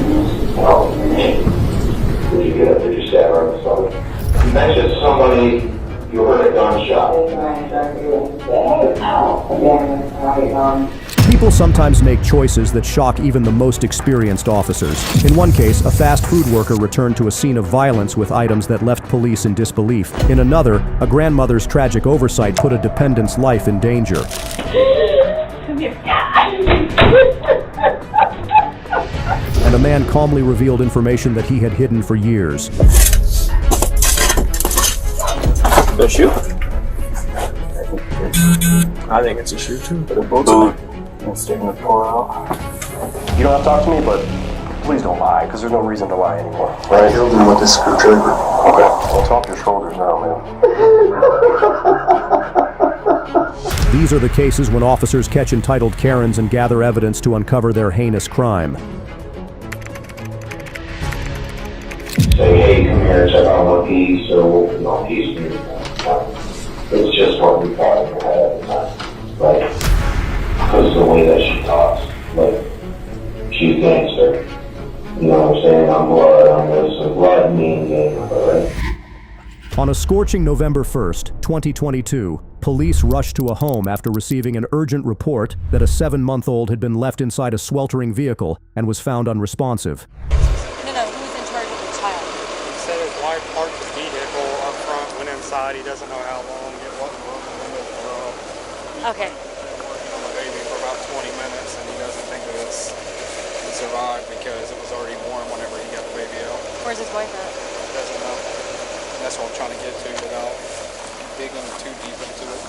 Did you get up? Did you stab her on the stomach? You mentioned somebody, you heard a gunshot. People sometimes make choices that shock even the most experienced officers. In one case, a fast food worker returned to a scene of violence with items that left police in disbelief. In another, a grandmother's tragic oversight put a dependent's life in danger. And a man calmly revealed information that he had hidden for years. The shoe? I think it's a shoe too. And sticking the floor out. You don't have to talk to me, but please don't lie, because there's no reason to lie anymore. I killed him with a screwdriver. Okay, well, it's off your shoulders now, man. These are the cases when officers catch entitled Karens and gather evidence to uncover their heinous crime. Say, hey, come here, check out one piece, or no piece. It's just what we thought in her head at the time. Like, because of the way that she talks. Like, she's gangster. You know what I'm saying? I'm blood, I'm this, and blood means game, right? On a scorching November 1st, 2022, police rushed to a home after receiving an urgent report that a 7-month-old had been left inside a sweltering vehicle and was found unresponsive. Who's in charge of the child? He said his wife parked the vehicle up front, went inside. He doesn't know how long it wasn't working. Okay. On the baby for about 20 minutes, and he doesn't think that it survived because it was already warm whenever he got the baby out. Where's his wife at? Doesn't know. And that's what I'm trying to get to without digging too deep into it.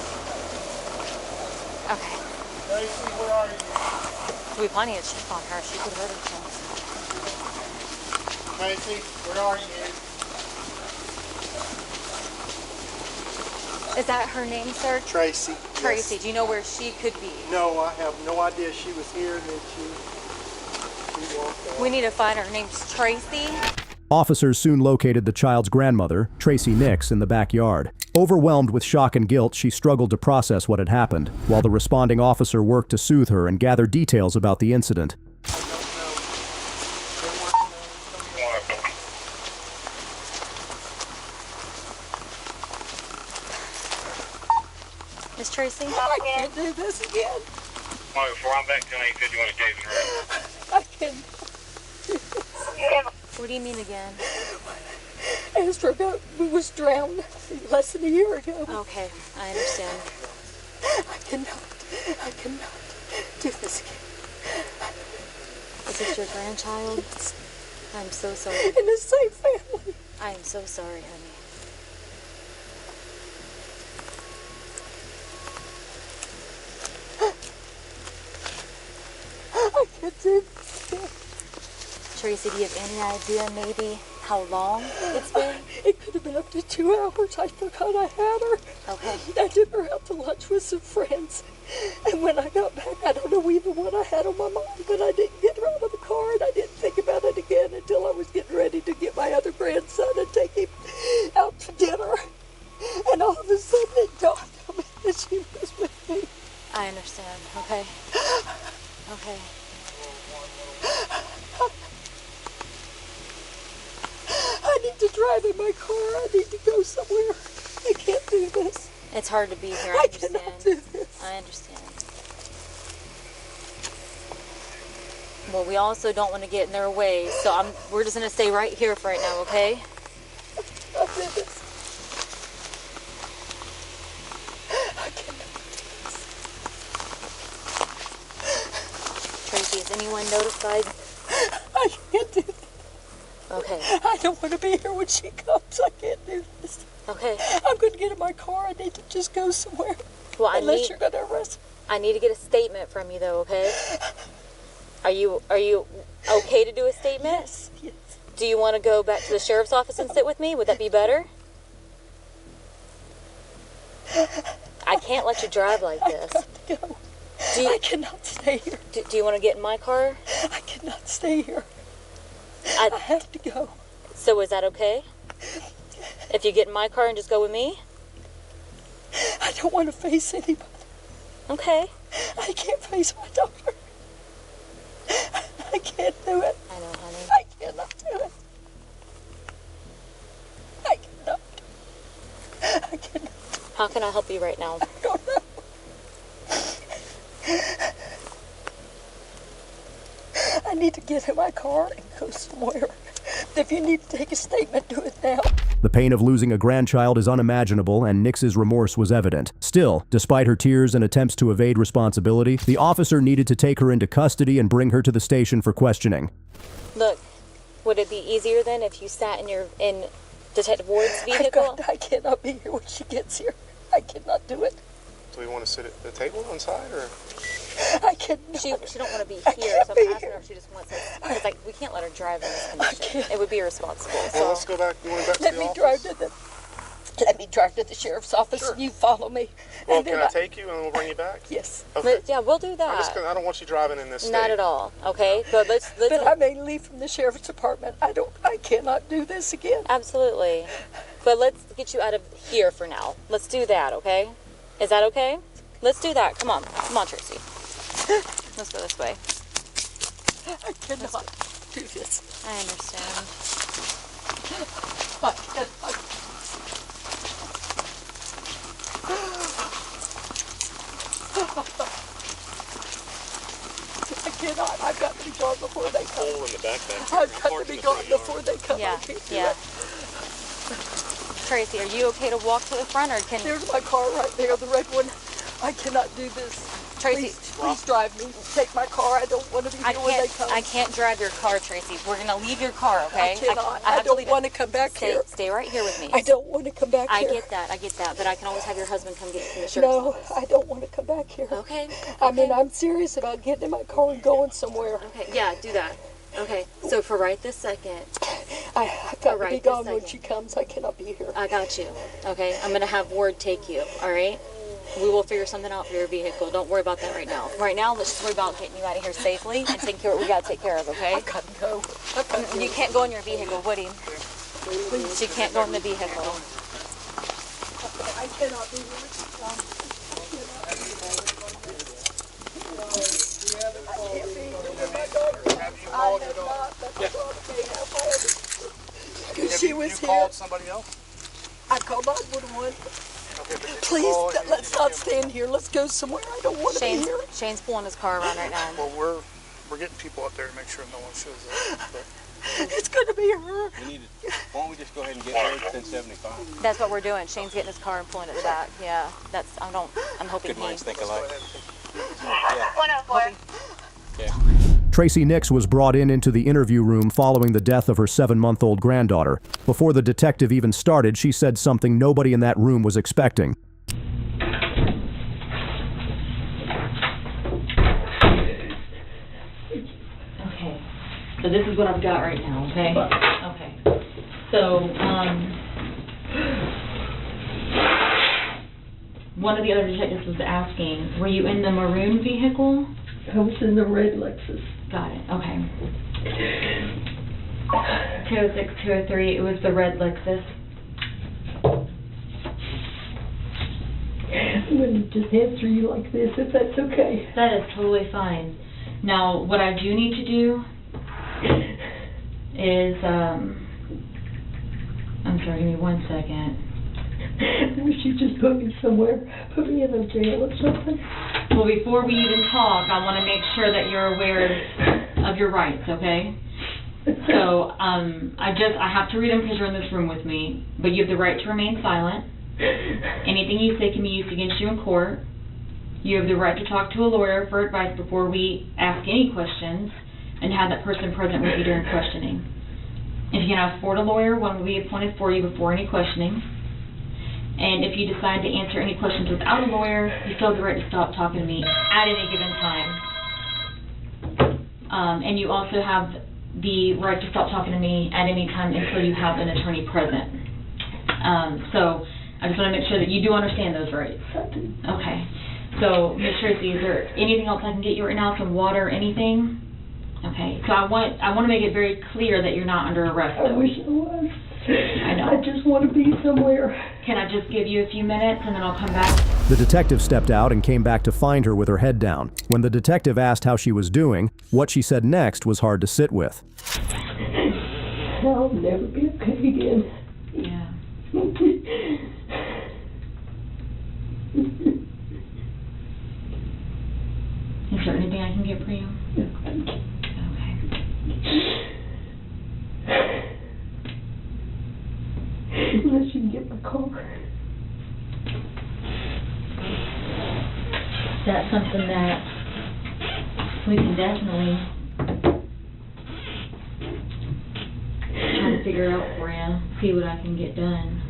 Okay. Tracy, where are you? We planning to check on her. She could hurt herself. Tracy, where are you? Is that her name, sir? Tracy. Tracy. Yes. Do you know where she could be? No, I have no idea. She was here and then she walked out. We need to find her. Her name's Tracy. Officers soon located the child's grandmother, Tracy Nix, in the backyard. Overwhelmed with shock and guilt, she struggled to process what had happened, while the responding officer worked to soothe her and gather details about the incident. Miss Tracy? I can't do this again. Well, before I'm back till 8:51 at David Road. I can't. What do you mean again? Ezra was drowned less than a year ago. Okay, I understand. I cannot do this again. Is this your grandchild? Yes. I'm so sorry. In the same family. I am so sorry, honey. I can't do this again. Tracy, do you have any idea maybe how long it's been? It could have been up to 2 hours. I forgot I had her. Okay. I took her out to lunch with some friends. And when I got back, I don't know even what I had on my mind, but I didn't get her out of the car, and I didn't think about it again until I was getting ready to get my other grandson and take him out to dinner. And all of a sudden it dawned on me that she was with me. I understand, okay? Okay. I need to drive in my car. I need to go somewhere. I can't do this. It's hard to be here, I I understand. cannot do this. I understand. Well, we also don't want to get in their way, so we're just going to stay right here for right now, okay? I do this. I cannot do this. Tracy, is anyone notified? I can't do this. Okay. I don't want to be here when she comes. I can't do this. Okay. I'm going to get in my car. I need to just go somewhere. Well, Unless you're going to arrest me. I need to get a statement from you, though, okay? Are you okay to do a statement? Yes, yes. Do you want to go back to the sheriff's office and sit with me? Would that be better? I can't let you drive like this. I have to go. I cannot stay here. Do you want to get in my car? I cannot stay here. I have to go. So is that okay? If you get in my car and just go with me? I don't want to face anybody. Okay. I can't face my daughter. I can't do it. I know, honey. can I help you right now? I don't know. I need to get in my car and go somewhere. If you need to take a statement, do it now. The pain of losing a grandchild is unimaginable, and Nix's remorse was evident. Still, despite her tears and attempts to evade responsibility, the officer needed to take her into custody and bring her to the station for questioning. Look, would it be easier then if you sat in Detective Ward's vehicle? I cannot be here when she gets here. I cannot do it. Do we want to sit at the table inside, or? I cannot. She don't want to be I here, can't so be I'm asking her here. if she just wants us. Because like we can't let her drive in this condition. can't. It would be irresponsible. Well, So let's go back. You want to go back Let to the me office? drive to the sheriff's office and you follow me. Well, and can then I take you and we'll bring you back? Yes. Okay. yeah, we'll do that. I don't want you driving in this state. Not at all. Okay, but let's But I may leave from the sheriff's department. I cannot do this again. absolutely. But let's get you out of here for now. Let's do that. Okay? Is that okay? Let's do that. Come on, Tracy. Let's go this way. I cannot do this. I understand. I cannot. I cannot. I've got to be gone before they come. Hole in the backpack. I've got to be gone before they come. Yeah, I can't do yeah. it. Tracy, are you okay to walk to the front, or can There's my car right there, the red one. I cannot do this. Tracy? Please drive me. Take my car. I don't want to be here when they come. I can't drive your car, Tracy. We're gonna leave your car, okay? I cannot. have I to don't leave it. want to come back here. Stay right here with me. I don't want to come back I here. get that, but I can always have your husband come get you from the sheriff's No, office. I don't want to come back here. Okay. I mean, I'm serious about getting in my car and going somewhere. Okay, yeah, do that. Okay, so for right this second, I've got to be Right, gone this when second. she comes. I cannot be here. I got you. Okay, I'm gonna have Ward take you, all right? We will figure something out for your vehicle. Don't worry about that right now. Right now, let's just worry about getting you out of here safely and taking care of what we gotta take care of, okay? I gotta go. You can't go in your vehicle, Woody. She can't go in the vehicle. I cannot be here. She was You here. called somebody else? I called 911. Okay, but did you Please, call and let's you not got- stand here. Let's go somewhere. I don't want to be here. Shane's pulling his car around right now. Well, we're getting people up there to make sure no one shows up. But It's going to be her. We need to, why don't we just go ahead and get her at 1075? That's what we're doing. Shane's getting his car and pulling it back. Yeah, I'm hoping Good minds think alike. 104. Yeah. Tracy Nix was brought into the interview room following the death of her 7-month-old granddaughter. Before the detective even started, she said something nobody in that room was expecting. Okay, so this is what I've got right now, okay? Okay. So, one of the other detectives was asking, were you in the maroon vehicle? I was in the red Lexus. Got it, okay. 206, 203, it was the red Lexus. I'm going to just answer you like this, if that's okay. That is totally fine. Now, what I do need to do is, I'm sorry, give me 1 second. I wish you'd just put me somewhere. Put me in a jail or something. Well, before we even talk, I want to make sure that you're aware of your rights, okay? So, I have to read them because you're in this room with me, but you have the right to remain silent. Anything you say can be used against you in court. You have the right to talk to a lawyer for advice before we ask any questions, and have that person present with you during questioning. If you can afford a lawyer, one will be appointed for you before any questioning. And if you decide to answer any questions without a lawyer, you still have the right to stop talking to me at any given time. And you also have the right to stop talking to me at any time until you have an attorney present. So I just want to make sure that you do understand those rights. Okay. So, Ms. Tracy, is there anything else I can get you right now? Some water, anything? Okay. So I want to make it very clear that you're not under arrest, I though. wish I was. I know. I just want to be somewhere. Can I just give you a few minutes and then I'll come back? The detective stepped out and came back to find her with her head down. When the detective asked how she was doing, what she said next was hard to sit with. I'll never be okay again. Yeah. Is there anything I can get for you? No, thank you. Okay. Unless you can get my car. That's something that we can definitely try to figure out for you, see what I can get done.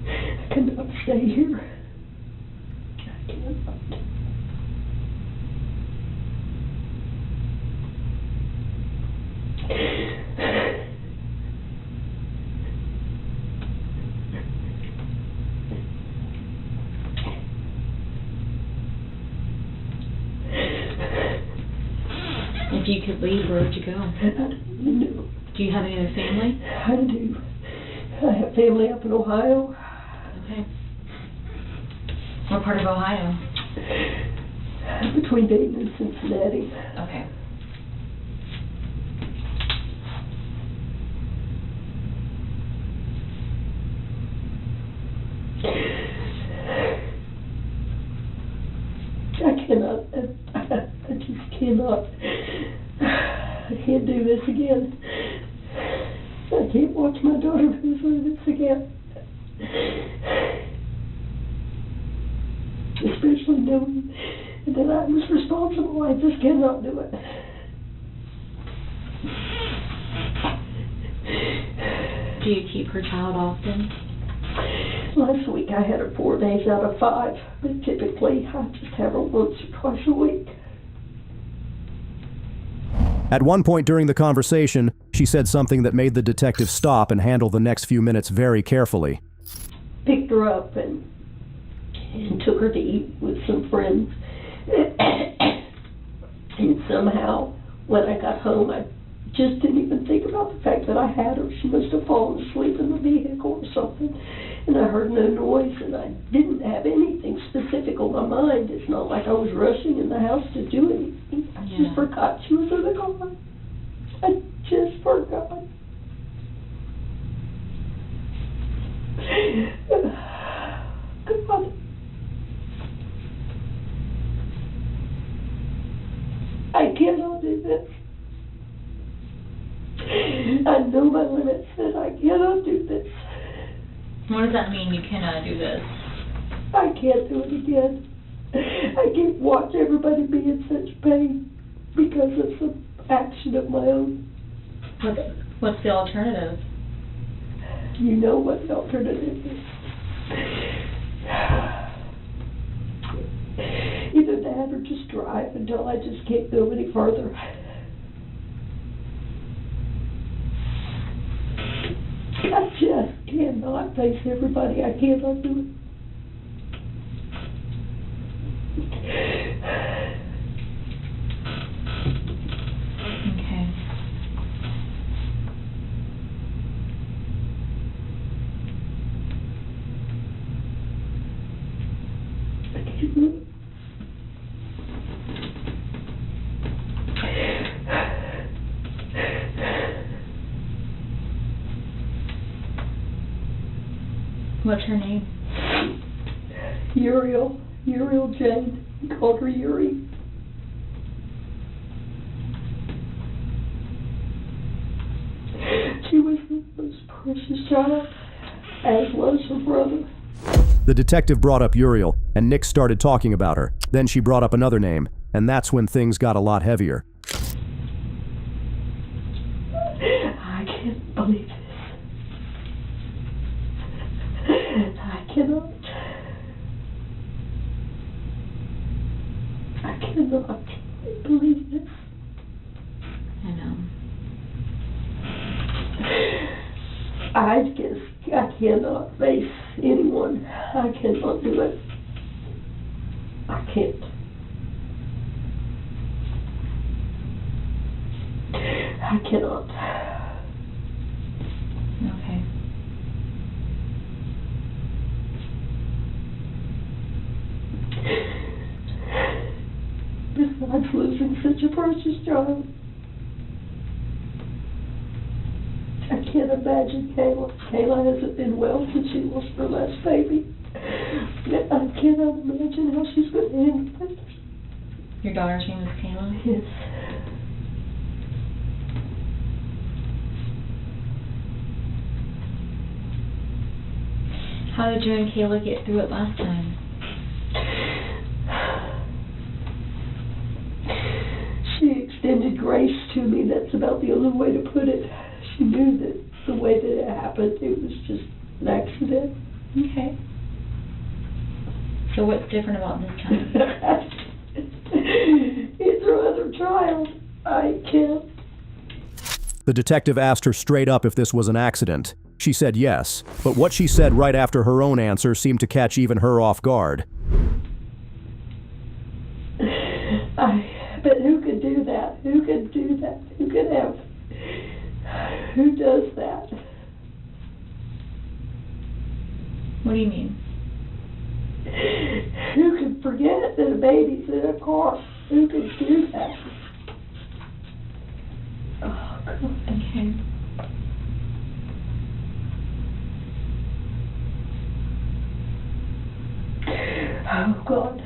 I cannot stay here. I cannot. If you could leave, where would you go? No. Do you have any other family? I do. I have family up in Ohio. Okay. What part of Ohio? Between Dayton and Cincinnati. Okay. I cannot. I just cannot. I can't do this again. I can't watch my daughter go through this again. Especially knowing that I was responsible. I just cannot do it. Do you keep her child often? Last week I had her 4 days out of 5, but typically I just have her once or twice a week. At one point during the conversation, she said something that made the detective stop and handle the next few minutes very carefully. Picked her up and took her to eat with some friends. And somehow, when I got home, I just didn't even think about the fact that I had her. She must have fallen asleep in the vehicle or something. And I heard no noise, and I didn't have anything specific on my mind. It's not like I was rushing in the house to do anything. I just forgot she was in the car. I just forgot. God. I cannot do this. I know my limits, and I cannot do this. What does that mean, you cannot do this? I can't do it again. I can't watch everybody be in such pain because of some action of my own. What's the alternative? You know what the alternative is. Either that or just drive until I just can't go any further. I just cannot face everybody. I cannot do it. Okay. I can't do it. What's her name? Uriel Jane. We called her Yuri. She was the most precious child, as was her brother. The detective brought up Uriel, and Nick started talking about her. Then she brought up another name, and that's when things got a lot heavier. I can't believe this. I cannot. I cannot believe this. I know. I cannot face anyone. I cannot do it. I can't. I cannot. Okay. Besides losing such a precious child, I can't imagine Kayla. Kayla hasn't been well since she lost her last baby. I cannot imagine how she's going to handle it. Your daughter's name is Kayla? Yes. How did you and Kayla get through it last time? She extended grace to me. That's about the only way to put it. She knew that the way that it happened, it was just an accident. Okay. So what's different about this time? It's her other child. I can't. The detective asked her straight up if this was an accident. She said yes, but what she said right after her own answer seemed to catch even her off guard. But who could do that? Who could do that? Who could have? Who does that? What do you mean? Who could forget that a baby's in a car? Who could do that? Oh, God. Okay. Oh, God.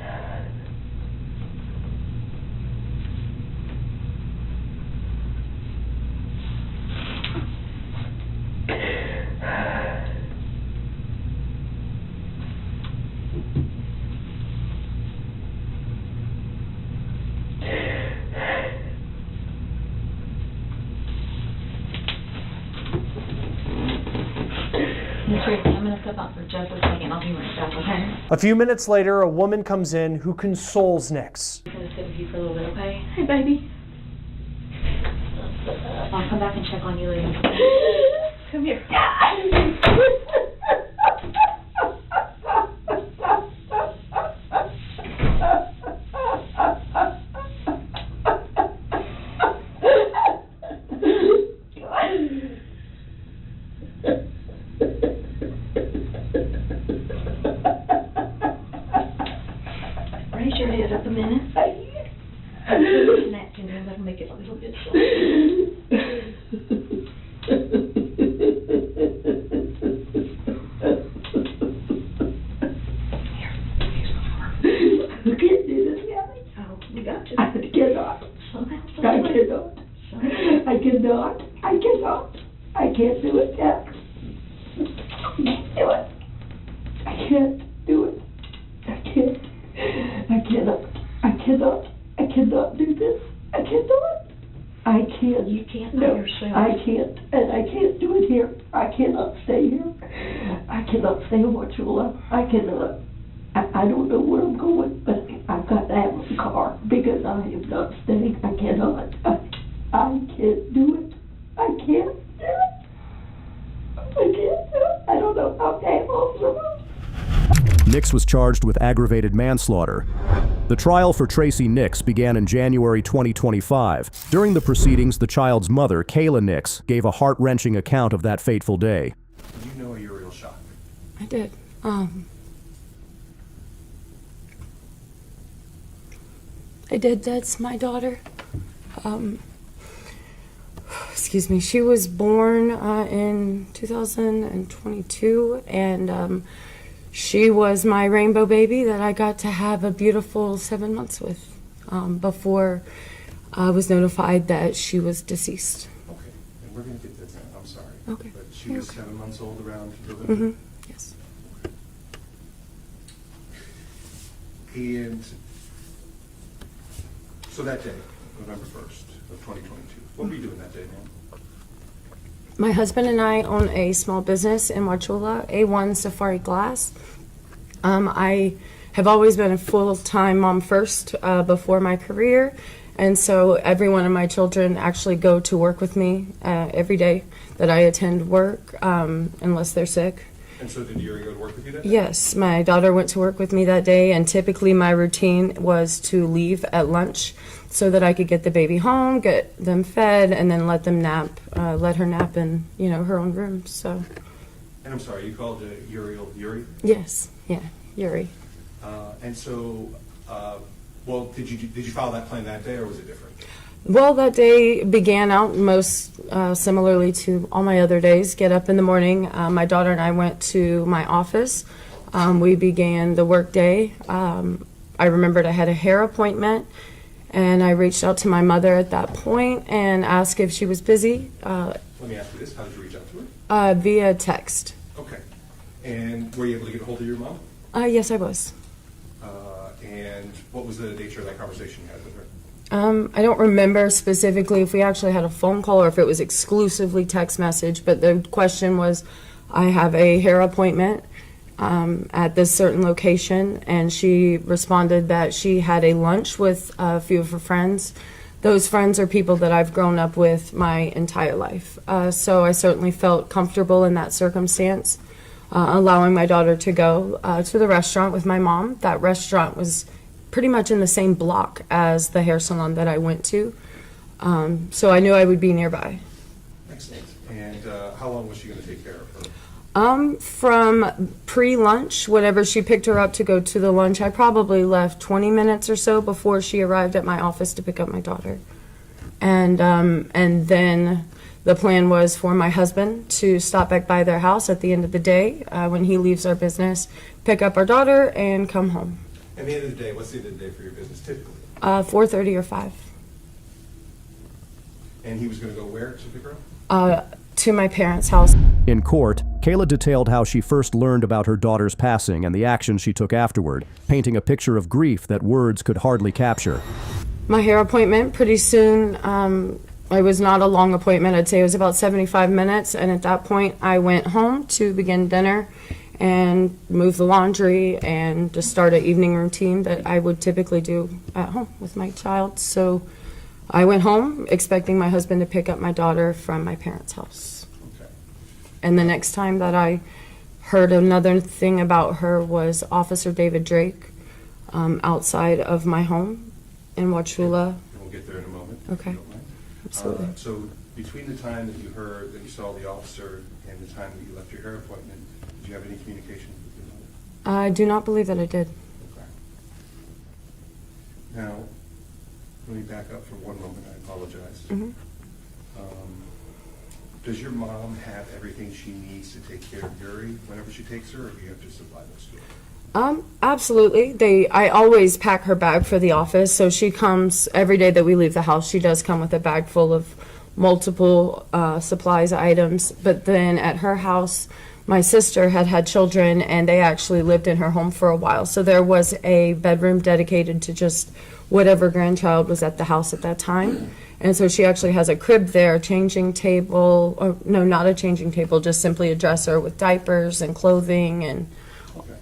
Miss Tracy, I'm gonna step out for just a second. I'll be right back, okay? A few minutes later, a woman comes in who consoles Nix. I'm gonna sit with you for a little bit, okay? Hey, baby. I'll come back and check on you later. Come here. Raise your head up a minute. Napkin in, that'll make it a little bit soft. You can't do this, Gabby. Oh, we got to. I cannot. Somehow, I cannot. I cannot. I cannot. I can't do it, Gab. I can't do it. I can't do it. I can't. I cannot. I cannot. I cannot do this. I cannot. I can't. You can't by No, yourself. I can't. And I can't do it here. I cannot stay here. I cannot stay in Wachula. I cannot. I don't know where I'm going, but I've got to have a car because I am not staying. I cannot. I can't do it. I can't do it. I can't do it. I don't know how to Nix was charged with aggravated manslaughter. The trial for Tracy Nix began in January 2025. During the proceedings, the child's mother, Kayla Nix, gave a heart-wrenching account of that fateful day. Did you know a urial shock? I did. I did. That's my daughter. Excuse me. She was born in 2022, and she was my rainbow baby that I got to have a beautiful 7 months with before I was notified that she was deceased. Okay, and we're going to get that down. I'm sorry. Okay. But she was 7 months old around November? Mm-hmm. Yes. And so that day, November 1st of 2022, what were you doing that day, ma'am? My husband and I own a small business in Wachula, A1 Safari Glass. I have always been a full-time mom first before my career, and so every one of my children actually go to work with me every day that I attend work, unless they're sick. And so did Yuri go to work with you that day? Yes, my daughter went to work with me that day, and typically my routine was to leave at lunch so that I could get the baby home, get them fed, and then let them nap, let her nap in, her own room. So. And I'm sorry, you called Yuri? Yes, yeah, Yuri. And so, well, did you follow that plan that day, or was it different? Well, that day began out most similarly to all my other days. Get up in the morning. My daughter and I went to my office We began the workday. I remembered I had a hair appointment, and I reached out to my mother at that point and asked if she was busy. Let me ask you this, how did you reach out to her? Via text. Okay. And were you able to get a hold of your mom? Yes, I was. And what was the nature of that conversation you had with her? I don't remember specifically if we actually had a phone call or if it was exclusively text message, but the question was, I have a hair appointment at this certain location, and she responded that she had a lunch with a few of her friends. Those friends are people that I've grown up with my entire life. So I certainly felt comfortable in that circumstance, allowing my daughter to go to the restaurant with my mom. That restaurant was pretty much in the same block as the hair salon that I went to. So I knew I would be nearby. Excellent. And how long was she going to take care of her? From pre-lunch, whenever she picked her up to go to the lunch, I probably left 20 minutes or so before she arrived at my office to pick up my daughter. And then the plan was for my husband to stop back by their house at the end of the day when he leaves our business, pick up our daughter, and come home. At the end of the day, what's the end of the day for your business typically? 4:30 or 5. And he was going to go where to pick her up? To my parents' house. In court, Kayla detailed how she first learned about her daughter's passing and the actions she took afterward, painting a picture of grief that words could hardly capture. My hair appointment, pretty soon, it was not a long appointment. I'd say it was about 75 minutes, and at that point I went home to begin dinner and move the laundry and just start an evening routine that I would typically do at home with my child. So I went home expecting my husband to pick up my daughter from my parents' house. Okay. And the next time that I heard another thing about her was Officer David Drake outside of my home in Wauchula. And we'll get there in a moment. Okay. If you don't mind. Absolutely. So between the time that you heard, that you saw the officer and the time that you left your hair appointment, did you have any communication with your mother? I do not believe that I did. Okay. Now, let me back up for one moment. I apologize. Mm-hmm. Does your mom have everything she needs to take care of Yuri whenever she takes her, or do you have to supply those to her? Absolutely. I always pack her bag for the office, so she comes every day that we leave the house. She does come with a bag full of multiple supplies items. But then at her house, my sister had children, and they actually lived in her home for a while. So there was a bedroom dedicated to just whatever grandchild was at the house at that time. And so she actually has a crib there, a changing table, or no, not a changing table, just simply a dresser with diapers and clothing and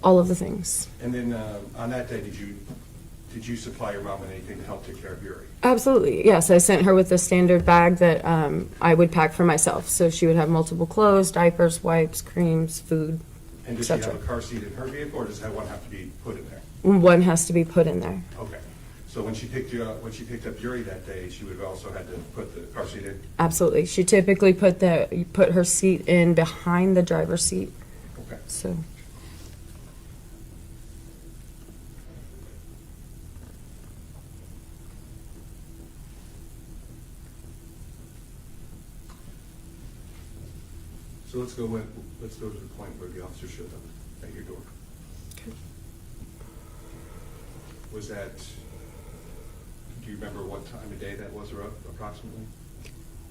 all of the things. And then on that day, did you supply your mom with anything to help take care of Yuri? Absolutely, yes. I sent her with a standard bag that I would pack for myself. So she would have multiple clothes, diapers, wipes, creams, food, And does she etc. have a car seat in her vehicle, or does that one have to be put in there? One has to be put in there. Okay. So when she picked up Yuri that day, she would have also had to put the car seat in? Absolutely. She typically put her seat in behind the driver's seat. Okay. So. So let's go to the point where the officer showed up at your door. Okay. Was that, do you remember what time of day that was approximately?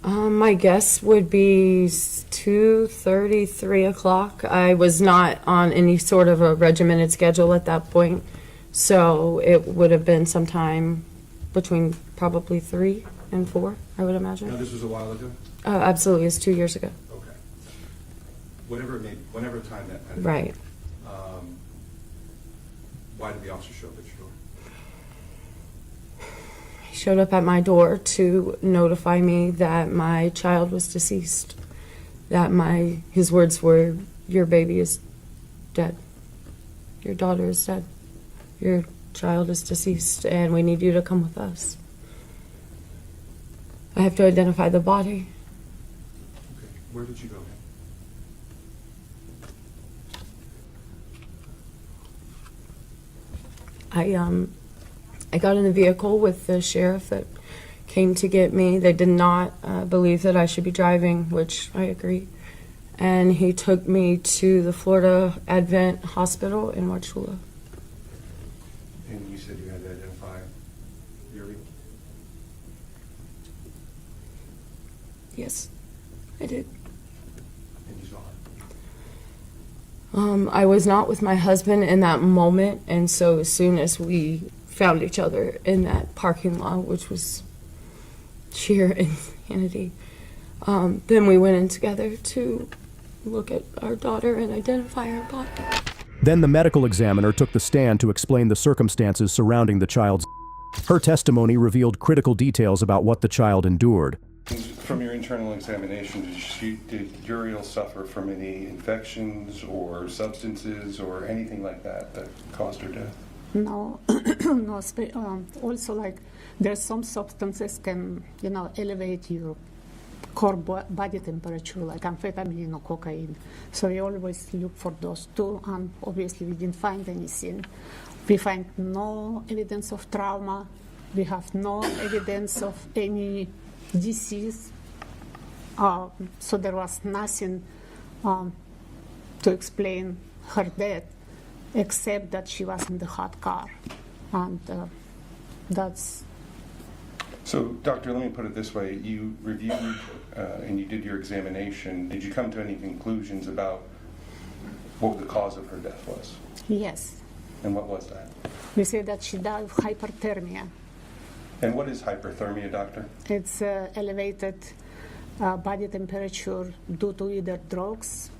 My guess would be 2:30, 3 o'clock. I was not on any sort of a regimented schedule at that point, so it would have been sometime between probably 3 and 4, I would imagine. Now, this was a while ago? Absolutely, it's 2 years ago. Okay. Whatever time that had. Right. Why did the officer show up at your door? He showed up at my door to notify me that my child was deceased. That his words were, "Your baby is dead. Your daughter is dead. Your child is deceased, and we need you to come with us. I have to identify the body." Okay. Where did you go? I got in the vehicle with the sheriff that came to get me. They did not believe that I should be driving, which I agree. and he took me to the Florida Advent Hospital in Wauchula. And you said you had to identify Yuri? Yes, I did. And you saw her? I was not with my husband in that moment, and so as soon as we found each other in that parking lot, which was sheer insanity, then we went in together to look at our daughter and identify her body. Then the medical examiner took the stand to explain the circumstances surrounding the child's. Her testimony revealed critical details about what the child endured. From your internal examination, did Uriel suffer from any infections or substances or anything like that that caused her death? No, no. Also, like, there's some substances can, elevate your core body temperature, like amphetamine or cocaine. So we always look for those two, and obviously we didn't find anything. We find no evidence of trauma. We have no evidence of any disease. So there was nothing to explain her death, except that she was in the hot car. And that's... So, doctor, let me put it this way. You reviewed and you did your examination. Did you come to any conclusions about what the cause of her death was? Yes. And what was that? We say that she died of hyperthermia. And what is hyperthermia, doctor? It's elevated body temperature due to either drugs,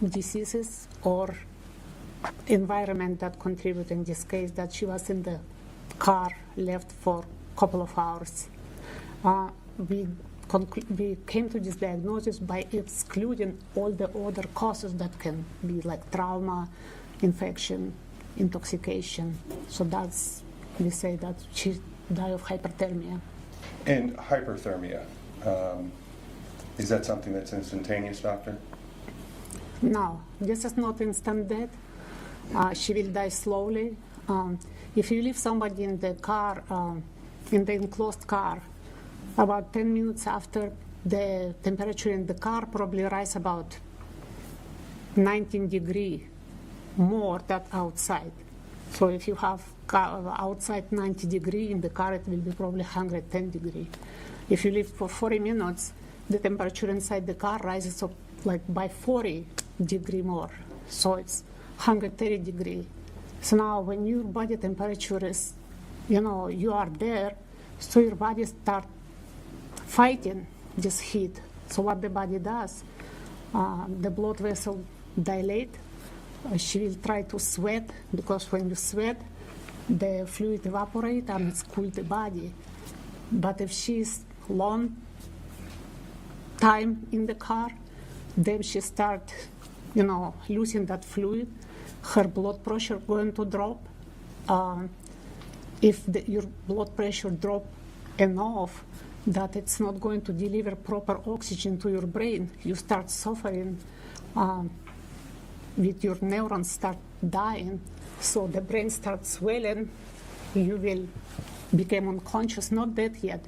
diseases, or environment that contribute. In this case, that she was in the car, left for a couple of hours. We came to this diagnosis by excluding all the other causes that can be like trauma, infection, intoxication. So that's, we say that she died of hyperthermia. And hyperthermia, is that something that's instantaneous, doctor? No, this is not instant death. She will die slowly. If you leave somebody in the car, in the enclosed car, about 10 minutes after, the temperature in the car probably rise about 19 degrees more than outside. So if you have outside 90 degrees, in the car it will be probably 110 degrees. If you leave for 40 minutes, the temperature inside the car rises up like by 40 degrees more. So it's 130 degrees. So now when your body temperature is, you are there, so your body start fighting this heat. So what the body does, the blood vessel dilate. She will try to sweat, because when you sweat, the fluid evaporates and it cools the body. But if she's long time in the car, then she start, losing that fluid. Her blood pressure going to drop. If your blood pressure drop enough that it's not going to deliver proper oxygen to your brain, you start suffering. With your neurons start dying, so the brain starts swelling. You will become unconscious, not dead yet,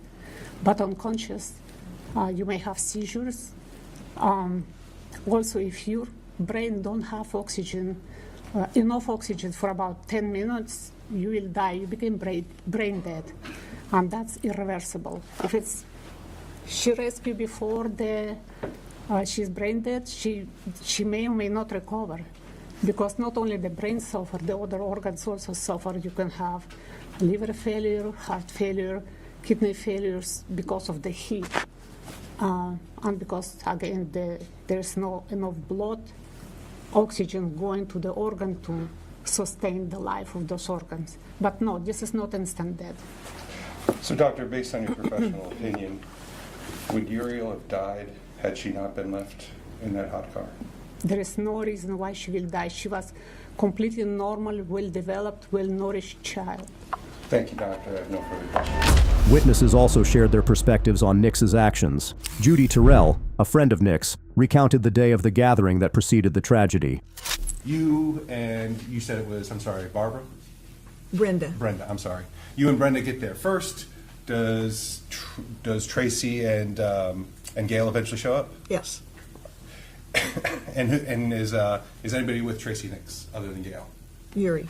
but unconscious. You may have seizures. Also, if your brain don't have oxygen, enough oxygen for about 10 minutes, you will die. You become brain dead, and that's irreversible. If she rescued before she's brain dead, she may or may not recover, because not only the brain suffer, the other organs also suffer. You can have liver failure, heart failure, kidney failures because of the heat, and because again there's no enough blood, oxygen going to the organ to sustain the life of those organs. But no, this is not instant death. So, doctor, based on your professional opinion, would Uriel have died had she not been left in that hot car? There is no reason why she will die. She was completely normal, well-developed, well-nourished child. Thank you, doctor. I have no further questions. Witnesses also shared their perspectives on Nix's actions. Judy Terrell, a friend of Nix, recounted the day of the gathering that preceded the tragedy. You said it was, I'm sorry, Barbara? Brenda, I'm sorry. You and Brenda get there first. Does Tracy and Gail eventually show up? Yes. And is anybody with Tracy Nix other than Gail? Yuri.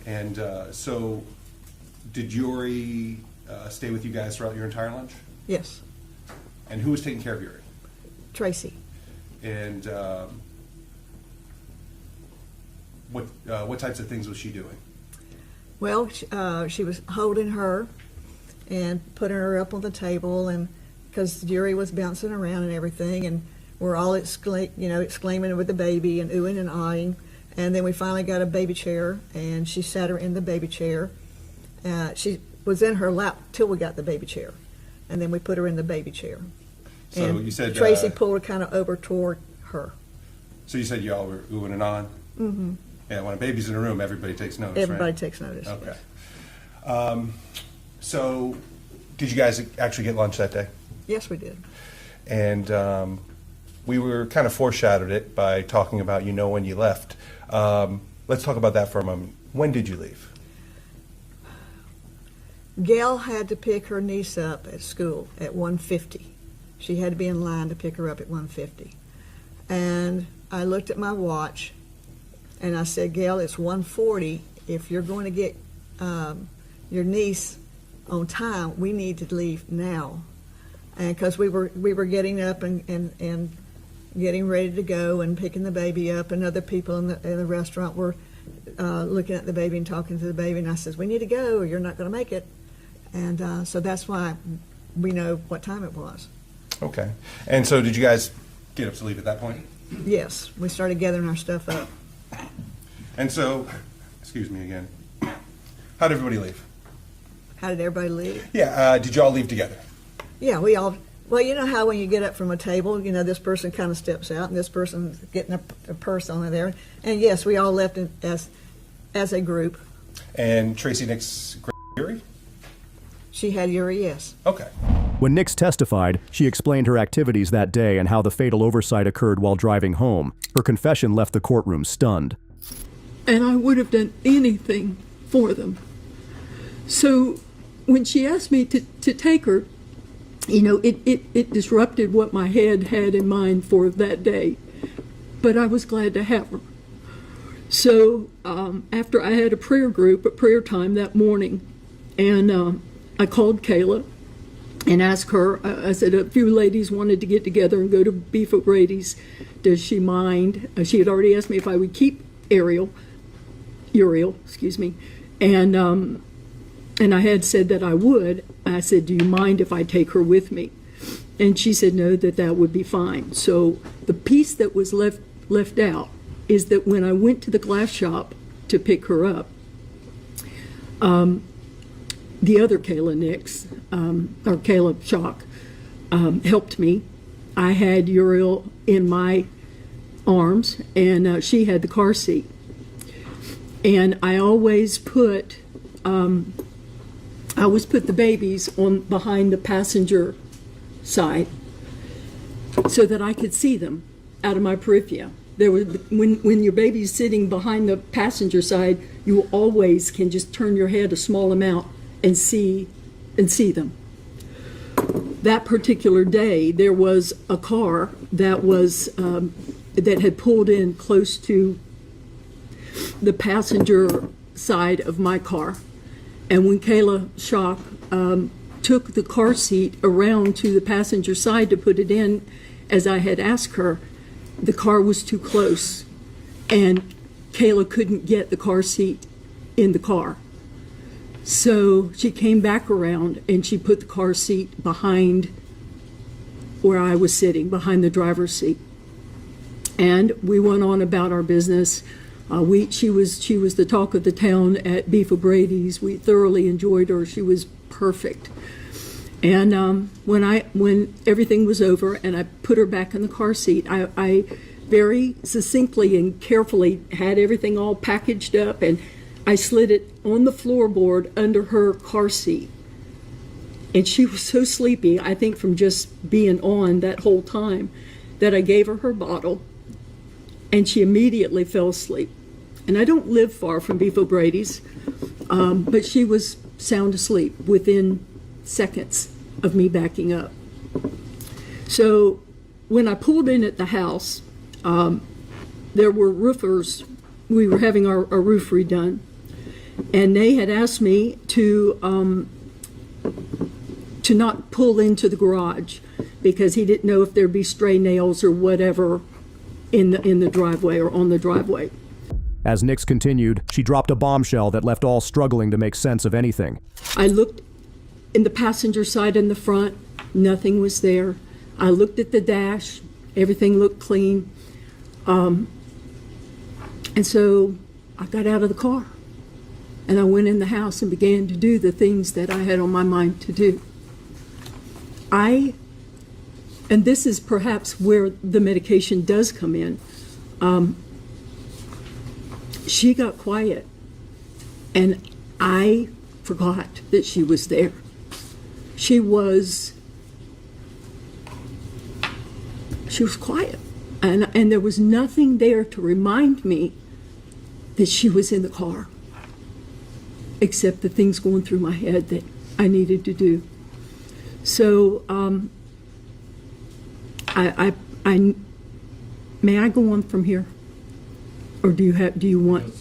And so, did Yuri stay with you guys throughout your entire lunch? Yes. And who was taking care of Yuri? Tracy. And what types of things was she doing? Well, she was holding her and putting her up on the table, and because Yuri was bouncing around and everything, and we're all exclaiming with the baby and oohing and aahing. And then we finally got a baby chair, and she sat her in the baby chair. She was in her lap till we got the baby chair, and then we put her in the baby chair. So and you said Tracy pulled her kind of over toward her. So you said y'all were oohing and ahhing? Mm-hmm. Yeah, when a baby's in a room, everybody takes notice, Everybody right? takes notice. Okay. So did you guys actually get lunch that day? Yes, we did. And we were kind of foreshadowed it by talking about when you left. Let's talk about that for a moment. When did you leave? Gail had to pick her niece up at school at 1:50. She had to be in line to pick her up at 1:50. And I looked at my watch, and I said, Gail, it's 1:40. If you're going to get your niece on time, we need to leave now. And because we were getting up and getting ready to go and picking the baby up, and other people in the restaurant were looking at the baby and talking to the baby, and I said, we need to go or you're not going to make it. And so that's why we know what time it was. Okay. And so did you guys get up to leave at that point? Yes, we started gathering our stuff up. And so, excuse me again, how did everybody leave? How did everybody leave? Yeah, did you all leave together? Yeah, we all, well, you know how when you get up from a table, this person kind of steps out and this person's getting a purse on there. And yes, we all left as a group. And Tracy Nix, Yuri? She had Yuri, yes. Okay. When Nix testified, she explained her activities that day and how the fatal oversight occurred while driving home. Her confession left the courtroom stunned. And I would have done anything for them. So when she asked me to take her, it disrupted what my head had in mind for that day. But I was glad to have her. So after I had a prayer time that morning, and I called Kayla and asked her, I said a few ladies wanted to get together and go to Beef O'Brady's. Does she mind? She had already asked me if I would keep Uriel, and I had said that I would. I said, do you mind if I take her with me? And she said no, that would be fine. So the piece that was left out is that when I went to the glass shop to pick her up, the other Kayla Nix, or Kayla Shock, helped me. I had Uriel in my arms, and she had the car seat. And I always put the babies on behind the passenger side so that I could see them out of my periphery. When your baby's sitting behind the passenger side, you always can just turn your head a small amount and see them. That particular day, there was a car that had pulled in close to the passenger side of my car. And when Kayla Shock took the car seat around to the passenger side to put it in, as I had asked her, the car was too close, and Kayla couldn't get the car seat in the car. So she came back around and she put the car seat behind where I was sitting, behind the driver's seat. And we went on about our business. She was the talk of the town at Beef O'Brady's. We thoroughly enjoyed her. She was perfect. And when everything was over and I put her back in the car seat, I very succinctly and carefully had everything all packaged up, and I slid it on the floorboard under her car seat. And she was so sleepy, I think from just being on that whole time, that I gave her her bottle, and she immediately fell asleep. And I don't live far from Beef O'Brady's, but she was sound asleep within seconds of me backing up. So when I pulled in at the house, there were roofers. We were having our roof redone, and they had asked me to not pull into the garage because he didn't know if there'd be stray nails or whatever in the driveway or on the driveway. As Nix continued, she dropped a bombshell that left all struggling to make sense of anything. I looked in the passenger side and the front, nothing was there. I looked at the dash, everything looked clean. And so I got out of the car and I went in the house and began to do the things that I had on my mind to do. And this is perhaps where the medication does come in. She got quiet and I forgot that she was there. She was quiet, and there was nothing there to remind me that she was in the car, except the things going through my head that I needed to do. So, may I go on from here, or do you want?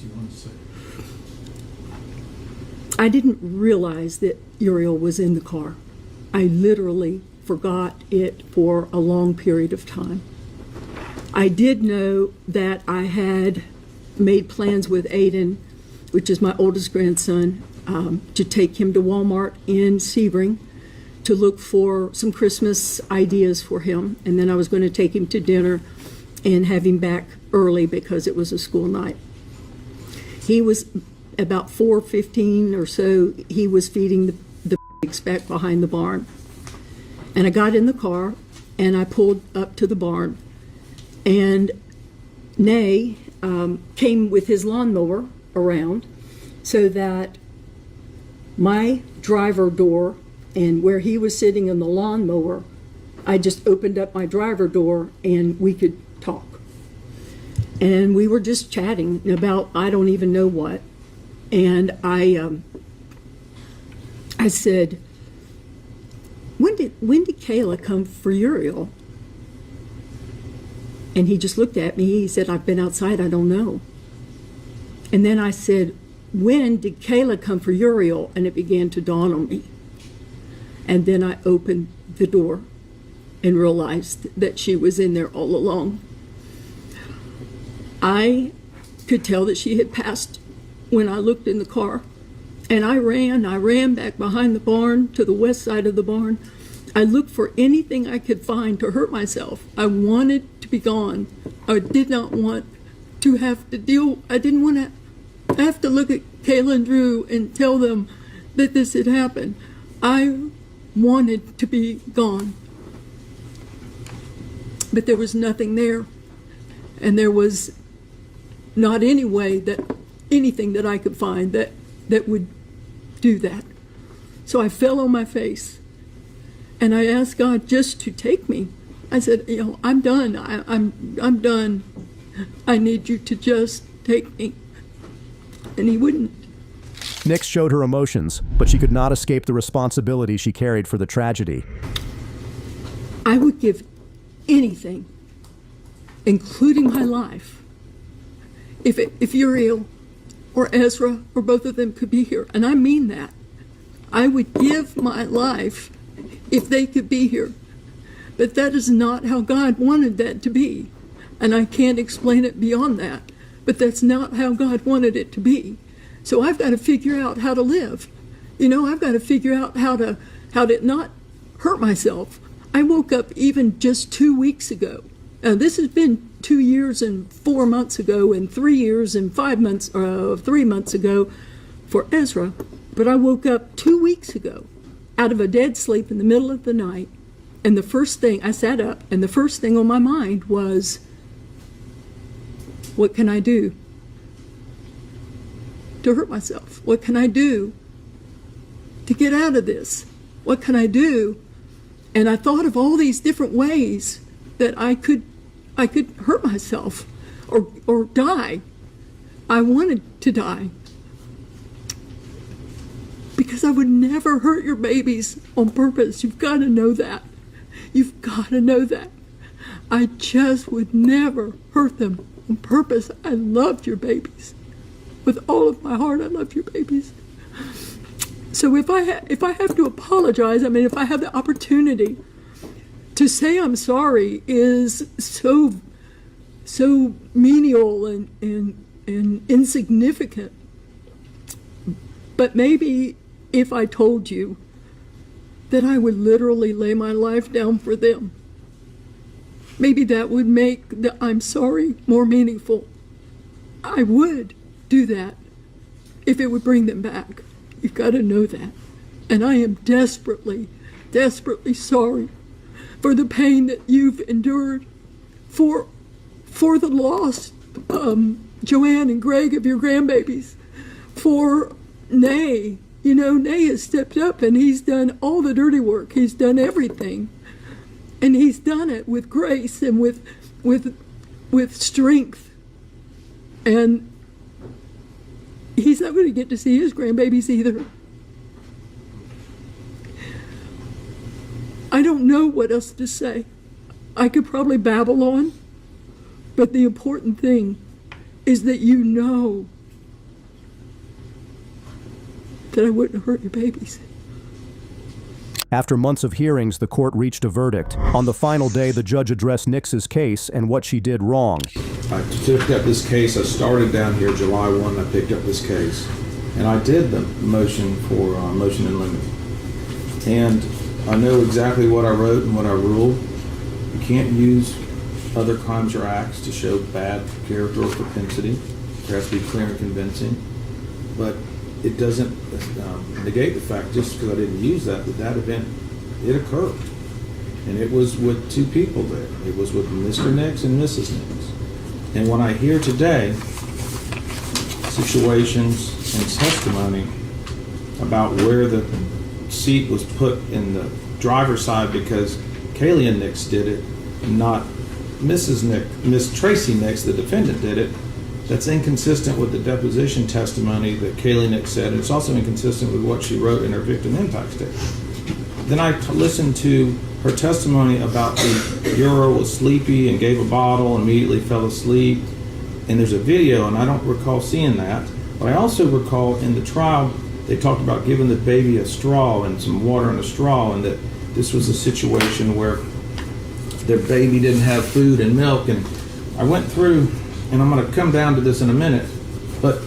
I didn't realize that Uriel was in the car. I literally forgot it for a long period of time. I did know that I had made plans with Aiden, which is my oldest grandson, to take him to Walmart in Sebring to look for some Christmas ideas for him. And then I was going to take him to dinner and have him back early because it was a school night. He was about 4:15 or so. He was feeding the pigs back behind the barn. And I got in the car and I pulled up to the barn, and Nay came with his lawnmower around so that my driver door and where he was sitting in the lawnmower, I just opened up my driver door and we could talk. And we were just chatting about I don't even know what. And I said, when did Kayla come for Uriel? And he just looked at me. He said, I've been outside, I don't know. And then I said, when did Kayla come for Uriel? And it began to dawn on me. And then I opened the door and realized that she was in there all along. I could tell that she had passed when I looked in the car. And I ran back behind the barn to the west side of the barn. I looked for anything I could find to hurt myself. I wanted to be gone. I did not want to have to deal, I didn't want to have to look at Kayla and Drew and tell them that this had happened. I wanted to be gone. But there was nothing there. And there was not any way that anything that I could find that would do that. So I fell on my face and I asked God just to take me. I said, I'm done. I'm done. I need you to just take me. And he wouldn't. Nix showed her emotions, but she could not escape the responsibility she carried for the tragedy. I would give anything, including my life, if Uriel or Ezra or both of them could be here. And I mean that. I would give my life if they could be here. But that is not how God wanted that to be. And I can't explain it beyond that. But that's not how God wanted it to be. So I've got to figure out how to live. I've got to figure out how to not hurt myself. I woke up even just 2 weeks ago. Now, this has been 2 years and 4 months ago, and 3 years and 5 months, 3 months ago for Ezra. But I woke up 2 weeks ago out of a dead sleep in the middle of the night. And the first thing, I sat up, and the first thing on my mind was, what can I do to hurt myself? What can I do to get out of this? What can I do? And I thought of all these different ways that I could hurt myself or die. I wanted to die because I would never hurt your babies on purpose. You've got to know that. You've got to know that. I just would never hurt them on purpose. I loved your babies. With all of my heart, I loved your babies. So if I have to apologize, I mean, if I have the opportunity to say I'm sorry is so menial and insignificant. But maybe if I told you that I would literally lay my life down for them, maybe that would make the I'm sorry more meaningful. I would do that if it would bring them back. You've got to know that. And I am desperately, desperately sorry for the pain that you've endured, for the loss, Joanne and Greg, of your grandbabies, for Nay. You know, Nay has stepped up and he's done all the dirty work. He's done everything. And he's done it with grace and with strength. And he's not going to get to see his grandbabies either. I don't know what else to say. I could probably babble on, but the important thing is that you know that I wouldn't hurt your babies. After months of hearings, the court reached a verdict. On the final day, the judge addressed Nix's case and what she did wrong. I picked up this case. I started down here July 1. I picked up this case. And I did the motion for motion in limine. And I know exactly what I wrote and what I ruled. You can't use other crimes or acts to show bad character or propensity. There has to be clear and convincing. But it doesn't negate the fact, just because I didn't use that event, it occurred. And it was with two people there. It was with Mr. Nix and Mrs. Nix. And when I hear today situations and testimony about where the seat was put in the driver's side because Kaylee Nix did it, not Mrs. Nix, Miss Tracy Nix, the defendant, did it, that's inconsistent with the deposition testimony that Kaylee Nix said. And it's also inconsistent with what she wrote in her victim impact statement. Then I listened to her testimony about the juror was sleepy and gave a bottle and immediately fell asleep. And there's a video, and I don't recall seeing that. But I also recall in the trial, they talked about giving the baby a straw and some water in a straw, and that this was a situation where their baby didn't have food and milk. And I went through, and I'm going to come down to this in a minute, but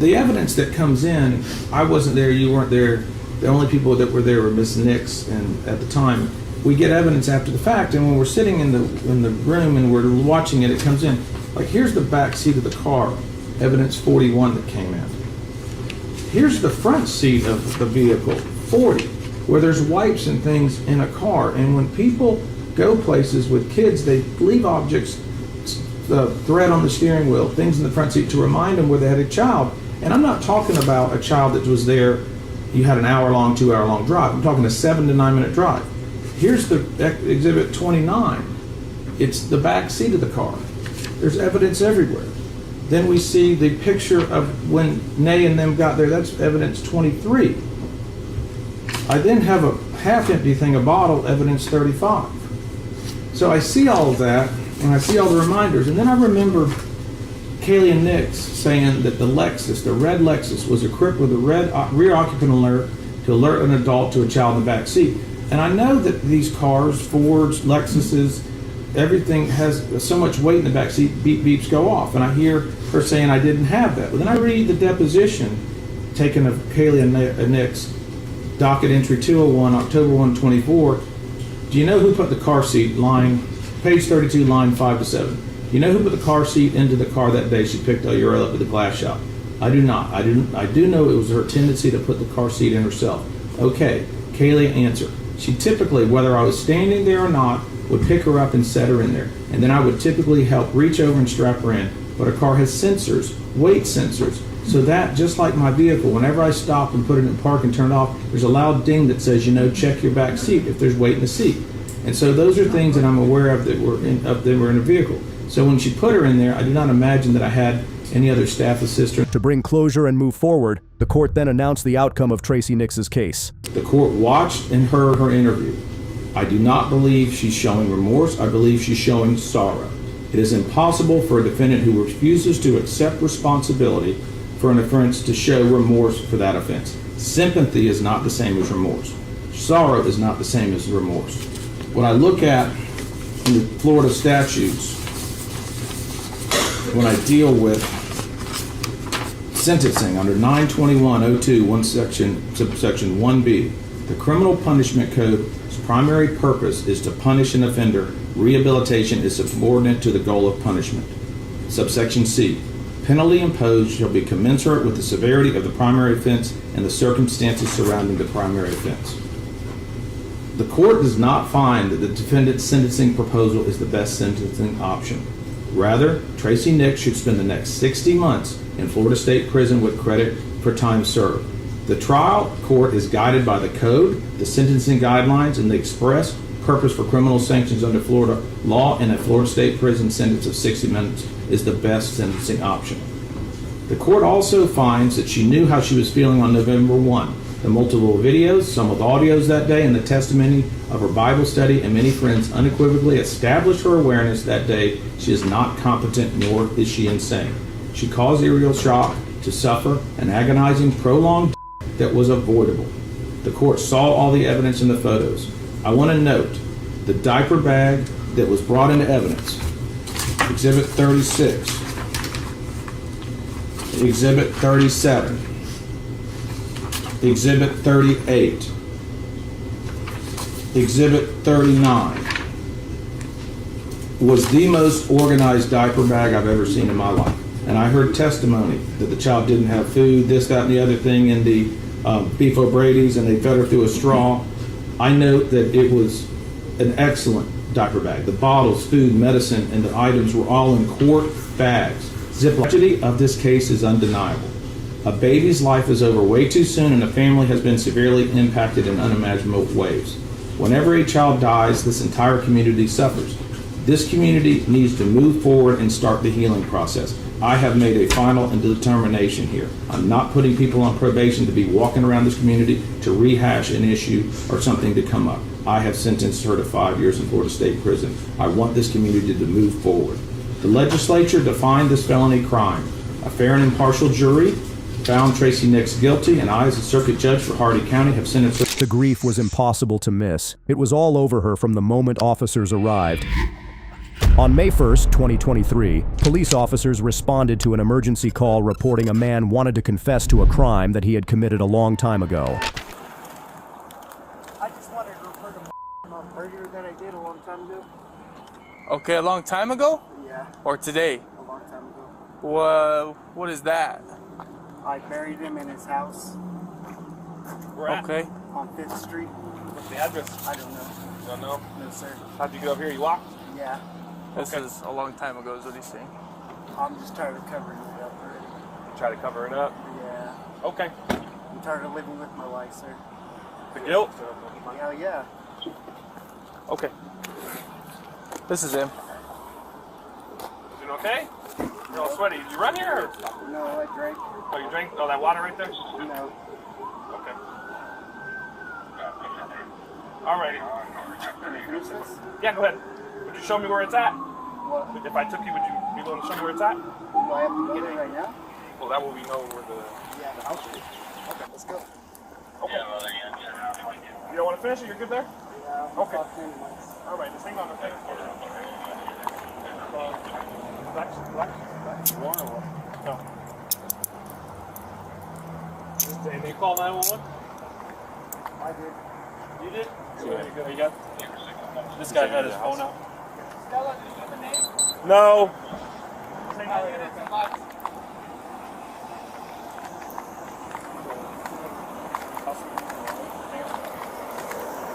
the evidence that comes in, I wasn't there, you weren't there, the only people that were there were Miss Nix, and at the time, we get evidence after the fact, and when we're sitting in the room and we're watching it, it comes in. Like, here's the back seat of the car, evidence 41 that came in. Here's the front seat of the vehicle, 40, where there's wipes and things in a car. And when people go places with kids, they leave objects, the thread on the steering wheel, things in the front seat to remind them where they had a child. And I'm not talking about a child that was there, you had an hour-long, 2-hour-long drive. I'm talking a 7 to 9 minute drive. Here's the exhibit 29. It's the back seat of the car. There's evidence everywhere. Then we see the picture of when Nay and them got there. That's evidence 23. I then have a half-empty thing, a bottle, evidence 35. So I see all of that, and I see all the reminders. And then I remember Kaylee Nix saying that the Lexus, the red Lexus, was equipped with a red rear occupant alert to alert an adult to a child in the back seat. And I know that these cars, Fords, Lexuses, everything has so much weight in the back seat, beep beeps go off. And I hear her saying I didn't have that. But then I read the deposition taken of Kaylee Nix, docket entry 201, October 1, 24. Do you know who put the car seat, page 32, line 5 to 7? You know who put the car seat into the car that day she picked Uriel up at the glass shop? I do not. I do know it was her tendency to put the car seat in herself. Okay, Kaylee, answer. She typically, whether I was standing there or not, would pick her up and set her in there. And then I would typically help reach over and strap her in. But a car has sensors, weight sensors. So that, just like my vehicle, whenever I stop and put it in park and turn it off, there's a loud ding that says, check your back seat if there's weight in the seat. And so those are things that I'm aware of that were in a vehicle. So when she put her in there, I do not imagine that I had any other staff assistant. To bring closure and move forward, the court then announced the outcome of Tracy Nix's case. The court watched and heard her interview. I do not believe she's showing remorse. I believe she's showing sorrow. It is impossible for a defendant who refuses to accept responsibility for an offense to show remorse for that offense. Sympathy is not the same as remorse. Sorrow is not the same as remorse. When I look at in the Florida statutes, when I deal with sentencing under 921.02, subsection 1B, the Criminal Punishment Code's primary purpose is to punish an offender. Rehabilitation is subordinate to the goal of punishment. Subsection C, penalty imposed shall be commensurate with the severity of the primary offense and the circumstances surrounding the primary offense. The court does not find that the defendant's sentencing proposal is the best sentencing option. Rather, Tracy Nix should spend the next 60 months in Florida State Prison with credit for time served. The trial court is guided by the code, the sentencing guidelines, and the express purpose for criminal sanctions under Florida law, and a Florida State Prison sentence of 60 months is the best sentencing option. The court also finds that she knew how she was feeling on November 1. The multiple videos, some with audios that day, and the testimony of her Bible study and many friends unequivocally established her awareness that day she is not competent, nor is she insane. She caused aerial shock to suffer an agonizing, prolonged that was avoidable. The court saw all the evidence in the photos. I want to note the diaper bag that was brought into evidence, Exhibit 36, Exhibit 37, Exhibit 38, Exhibit 39, was the most organized diaper bag I've ever seen in my life. And I heard testimony that the child didn't have food, this, that, and the other thing in the beef O'Brady's, and they fed her through a straw. I note that it was an excellent diaper bag. The bottles, food, medicine, and the items were all in quart bags. The tragedy of this case is undeniable. A baby's life is over way too soon, and a family has been severely impacted in unimaginable ways. Whenever a child dies, this entire community suffers. This community needs to move forward and start the healing process. I have made a final and determination here. I'm not putting people on probation to be walking around this community to rehash an issue or something to come up. I have sentenced her to 5 years in Florida State Prison. I want this community to move forward. The legislature defined this felony crime. A fair and impartial jury found Tracy Nix guilty, and I, as a circuit judge for Hardy County, have sentenced her. The grief was impossible to miss. It was all over her from the moment officers arrived. On May 1st, 2023, police officers responded to an emergency call reporting a man wanted to confess to a crime that he had committed a long time ago. I just wanted to report a murder that I did a long time ago. Okay, a long time ago? Yeah. Or today? A long time ago. What is that? I buried him in his house. Where at? Okay. On 5th Street. What's the address? I don't know. You don't know? No, sir. How'd you get up here? You walked? Yeah. This is a long time ago, is what he's saying. I'm just tired of covering it up already. Try to cover it up? Yeah. Okay. I'm tired of living with my wife, sir. The guilt? Hell yeah. Okay. This is him. Is it okay? You're all sweaty. Did you run here? Or? No, I drank. Oh, you drank all that water right there? No. Okay. Alrighty. Can you finish this? Yeah, go ahead. Would you show me where it's at? What? If I took you, would you be willing to show me where it's at? Do I have to get it right now? Well, that way we know where the house is. Okay, let's go. Okay. You don't want to finish it? You're good there? Yeah. Okay. Alright, just hang on, okay? Black? Warren or what? No. Did they call 911? I did. You did? You got? This guy had his phone out. No.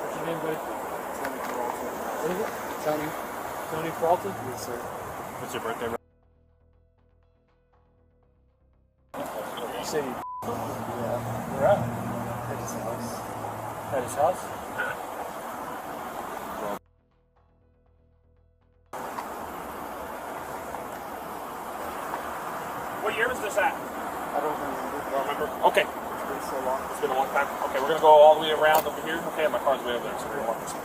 What's your name, buddy? What is it? Tony. Tony Peralta? Yes, sir. What's your birthday? You say you Yeah. where at? At his house. At his house? What year was this at? I don't remember. You don't remember? Okay. It's been so long. It's been a long time. Okay, we're gonna go all the way around over here. Okay, my car's way over there, so we're gonna walk this way.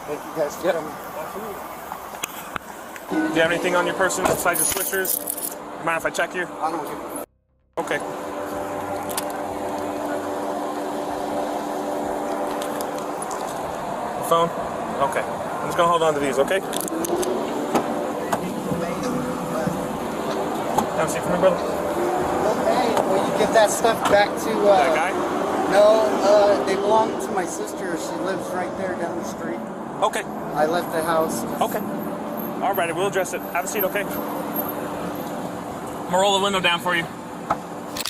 Thank you guys for coming. Absolutely. Do you have anything on your person besides your switchers? Mind if I check you? I don't give a Okay. Phone? Okay. I'm just gonna hold on to these, okay? Have a seat for me, brother. Okay, will you give that stuff back to, that guy? No, they belong to my sister. She lives right there down the street. Okay. I left the house. Okay. Alrighty, we'll address it. Have a seat, okay? I'm gonna roll the window down for you.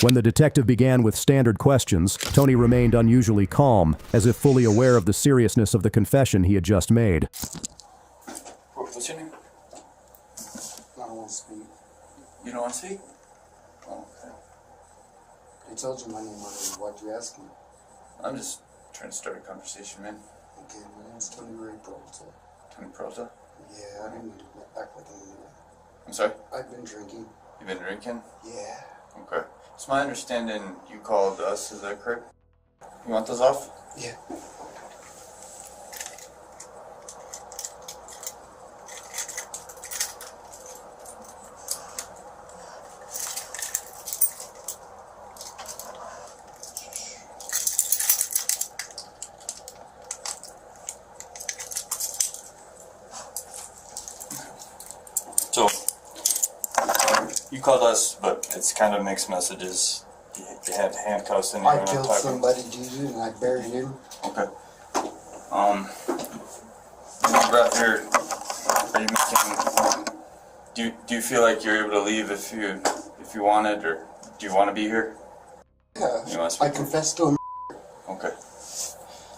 When the detective began with standard questions, Tony remained unusually calm, as if fully aware of the seriousness of the confession he had just made. What's your name? I don't want to speak. You don't want to speak? Oh, okay. I told you my name already. Why'd you ask me? I'm just trying to start a conversation, man. Okay, my name's Tony Ray Peralta. Tony Peralta? Yeah, I didn't mean to act like I'm new. I'm sorry? I've been drinking. You've been drinking? Yeah. Okay. It's my understanding you called us, is that correct? You want those off? Yeah. So, you called us, but it's kind of mixed messages. You had handcuffs in here. I killed somebody, dude, and I buried him. Okay. You're out here. Are you making? Do you feel like you're able to leave if you wanted, or do you want to be here? Yeah. You want to speak? I confessed to him. Okay.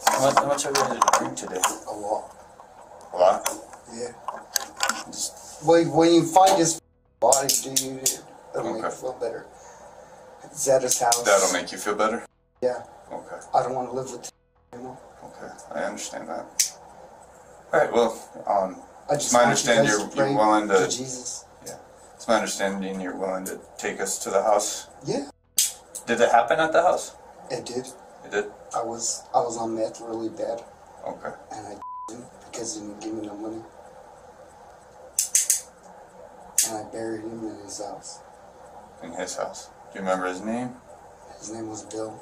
How much have you had to drink today? A lot. A lot. Yeah. When you find his body, dude, it'll make you feel better. It's at his house. That'll make you feel better? Yeah. Okay. I don't want to live with him anymore. Okay, I understand that. Alright, well, it's my understanding you're willing to... Jesus. Yeah. It's my understanding you're willing to take us to the house? Yeah. Did it happen at the house? It did. It did? I was on meth really bad. Okay. And I him because he didn't give me no money. And I buried him in his house. In his house? Do you remember his name? His name was Bill.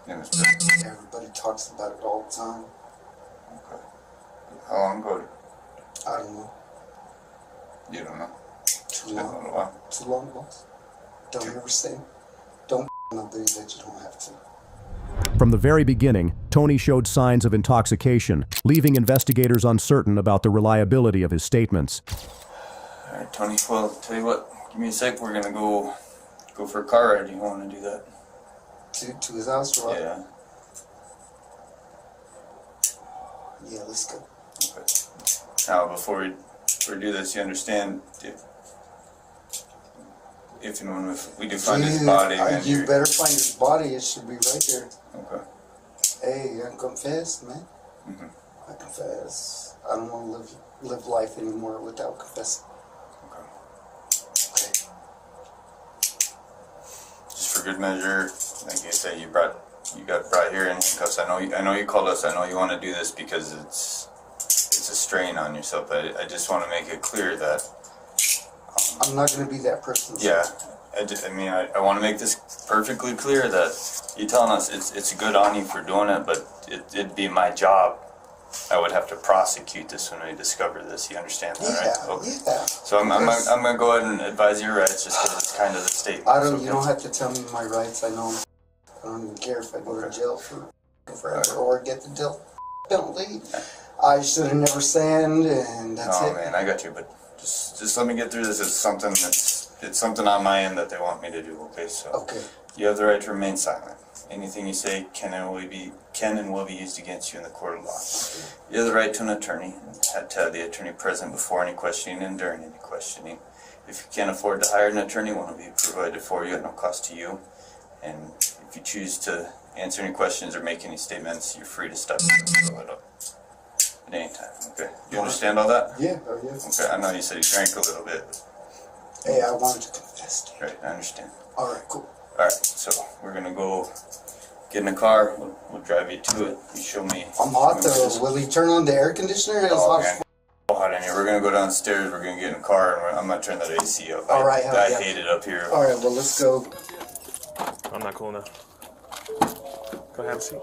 His name was Bill? Everybody talks about it all the time. Okay. How long ago? I don't know. You don't know? Too Been a long. little while. Too long, boss. Don't ever say. Don't nobody that you don't have to. From the very beginning, Tony showed signs of intoxication, leaving investigators uncertain about the reliability of his statements. Alright, Tony, well, tell you what, give me a sec, we're gonna go for a car ride. Do you want to do that? To his house, right? Yeah. Yeah, let's go. Okay. Now, before we do this, you understand if and when we do find his body, then you better find his body. It should be right there. Okay. Hey, I confess, man. Mm-hmm. I confess. I don't want to live life anymore without confessing. Okay. Okay. Just for good measure, like I say, you got brought here in handcuffs. I know you called us. I know you want to do this because it's a strain on yourself. But I just want to make it clear that I'm not going to be that person. Yeah, I want to make this perfectly clear that you're telling us it's good on you for doing it, but it'd be my job. I would have to prosecute this when we discover this. You understand that, right? Okay. Yeah. So I'm gonna go ahead and advise your rights just because it's kind of the statement. You don't have to tell me my rights. I know. I don't even care if I go to jail forever or get the death penalty. I should have never sinned, and that's it. No, man, I got you, but just let me get through this. It's something on my end that they want me to do. Okay, so okay. You have the right to remain silent. Anything you say can and will be used against you in the court of law. You have the right to an attorney. Had to have the attorney present before any questioning and during any questioning. If you can't afford to hire an attorney, one will be provided for you at no cost to you. And if you choose to answer any questions or make any statements, you're free to stop and throw it up at any time. Okay. You understand all that? Yeah. Oh, yeah. Okay. I know you said you drank a little bit. Hey, I wanted to confess to you. Right. I understand. All right. Cool. All right. So we're gonna go Get in the car. We'll drive you to it. You show me. I'm hot though. Will he turn on the air conditioner? It's hot. Man. Hot in here. We're gonna go downstairs. We're gonna get in the car, and I'm not turning that AC up. All right. I hate it up here. All right. Well, let's go. I'm not cool enough. Go have a seat.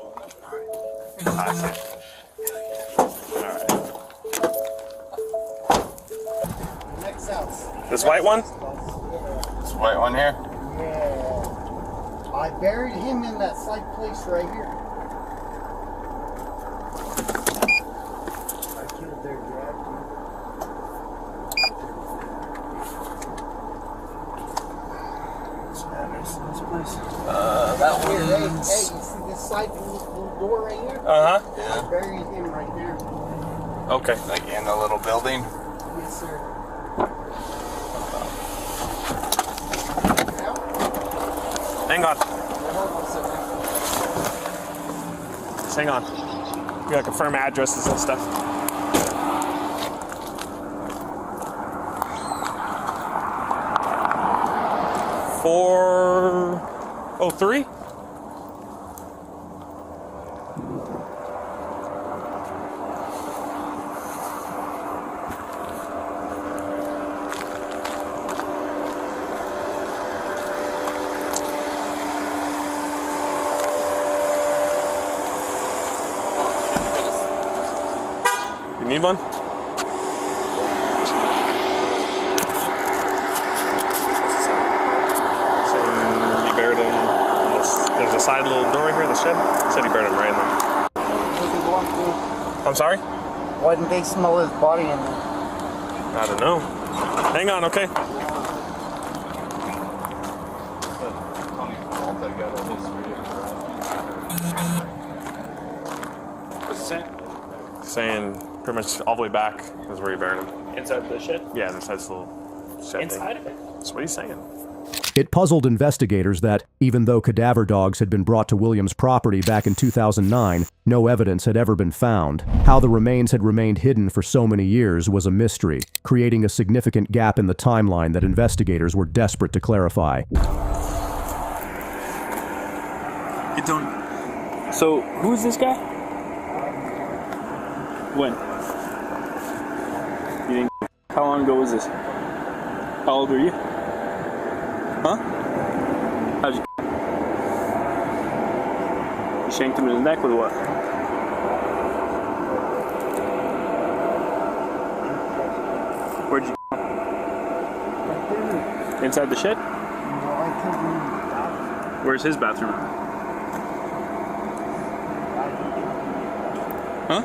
Alright. Next house. This white one? This white one here? Yeah. I buried him in that side place right here. I killed their dad. This place. That one. Here, hey, you see this side little door right here? Uh-huh. Yeah. I buried him right there. Okay. Like in the little building? Yes, sir. Hang on. Just hang on. We gotta confirm addresses and stuff. 403? You need one? There's a side little door here, the shed. Said he buried him right in there. I'm sorry? Why didn't they smell his body in there? I don't know. Hang on, okay? What's it saying? Saying pretty much all the way back is where he buried him. Inside the shed? Yeah, this has a little shed Inside thing. of it? That's what he's saying. It puzzled investigators that, even though cadaver dogs had been brought to Williams' property back in 2009, no evidence had ever been found. How the remains had remained hidden for so many years was a mystery, creating a significant gap in the timeline that investigators were desperate to clarify. You don't. So, who is this guy? When? You think? How long ago was this? How old were you? Huh? How'd you? You shanked him in his neck with what? Where'd you? Inside the shed? Where's his bathroom? Huh?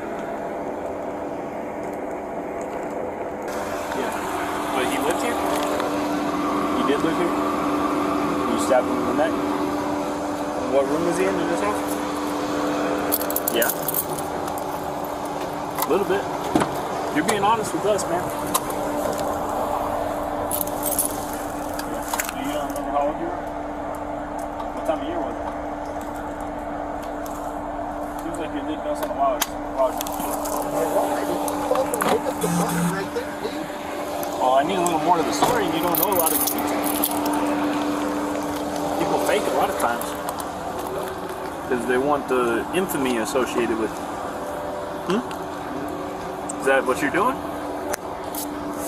Yeah. But he lived here? He did live here? You stabbed him in the neck? And what room was he in his house? Yeah. A little bit. You're being honest with us, man. You don't remember how old you were? What time of year was it? Seems like you did know something while ago. Well, I need a little more to the story, and you don't know a lot of the details. People fake a lot of times because they want the infamy associated with it. Is that what you're doing?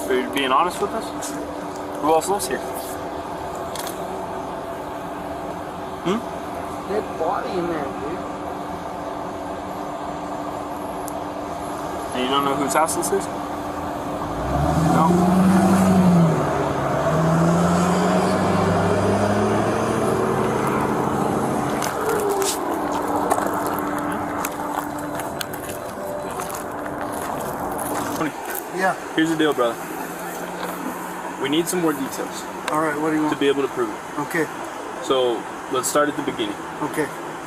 Are you being honest with us? Who else lives here? Dead body in there, dude. And you don't know whose house this is? No? Yeah. Here's the deal, brother. We need some more details. All right, what do you want? To be able to prove it. Okay. So, let's start at the beginning. Okay.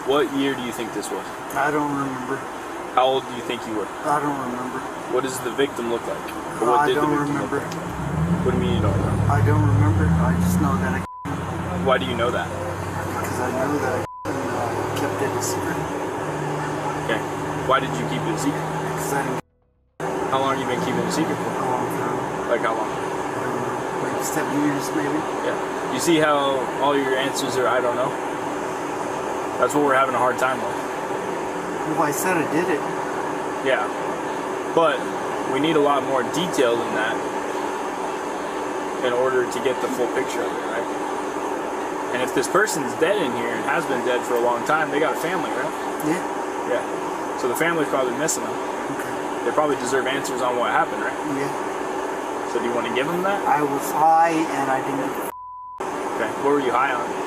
What year do you think this was? I don't remember. How old do you think you were? I don't remember. What does the victim look like? Or what I did don't the victim remember. Look like? What do you mean you don't know? I don't remember. I just know that Why do you know that? because I know that I kept it a secret. Okay. Why did you keep it a secret? Because I didn't How long have you been keeping it a secret for? a long time. Like how long? Like 7 years maybe. Yeah. You see how all your answers are I don't know? That's what we're having a hard time with. Well, I said I did it. Yeah. But we need a lot more detail than that in order to get the full picture of it, right? And if this person's dead in here and has been dead for a long time, they got a family, right? Yeah. Yeah. So the family's probably missing them. Okay. They probably deserve answers on what happened, right? Yeah. So do you want to give them that? I was high and I didn't. Okay. What were you high on?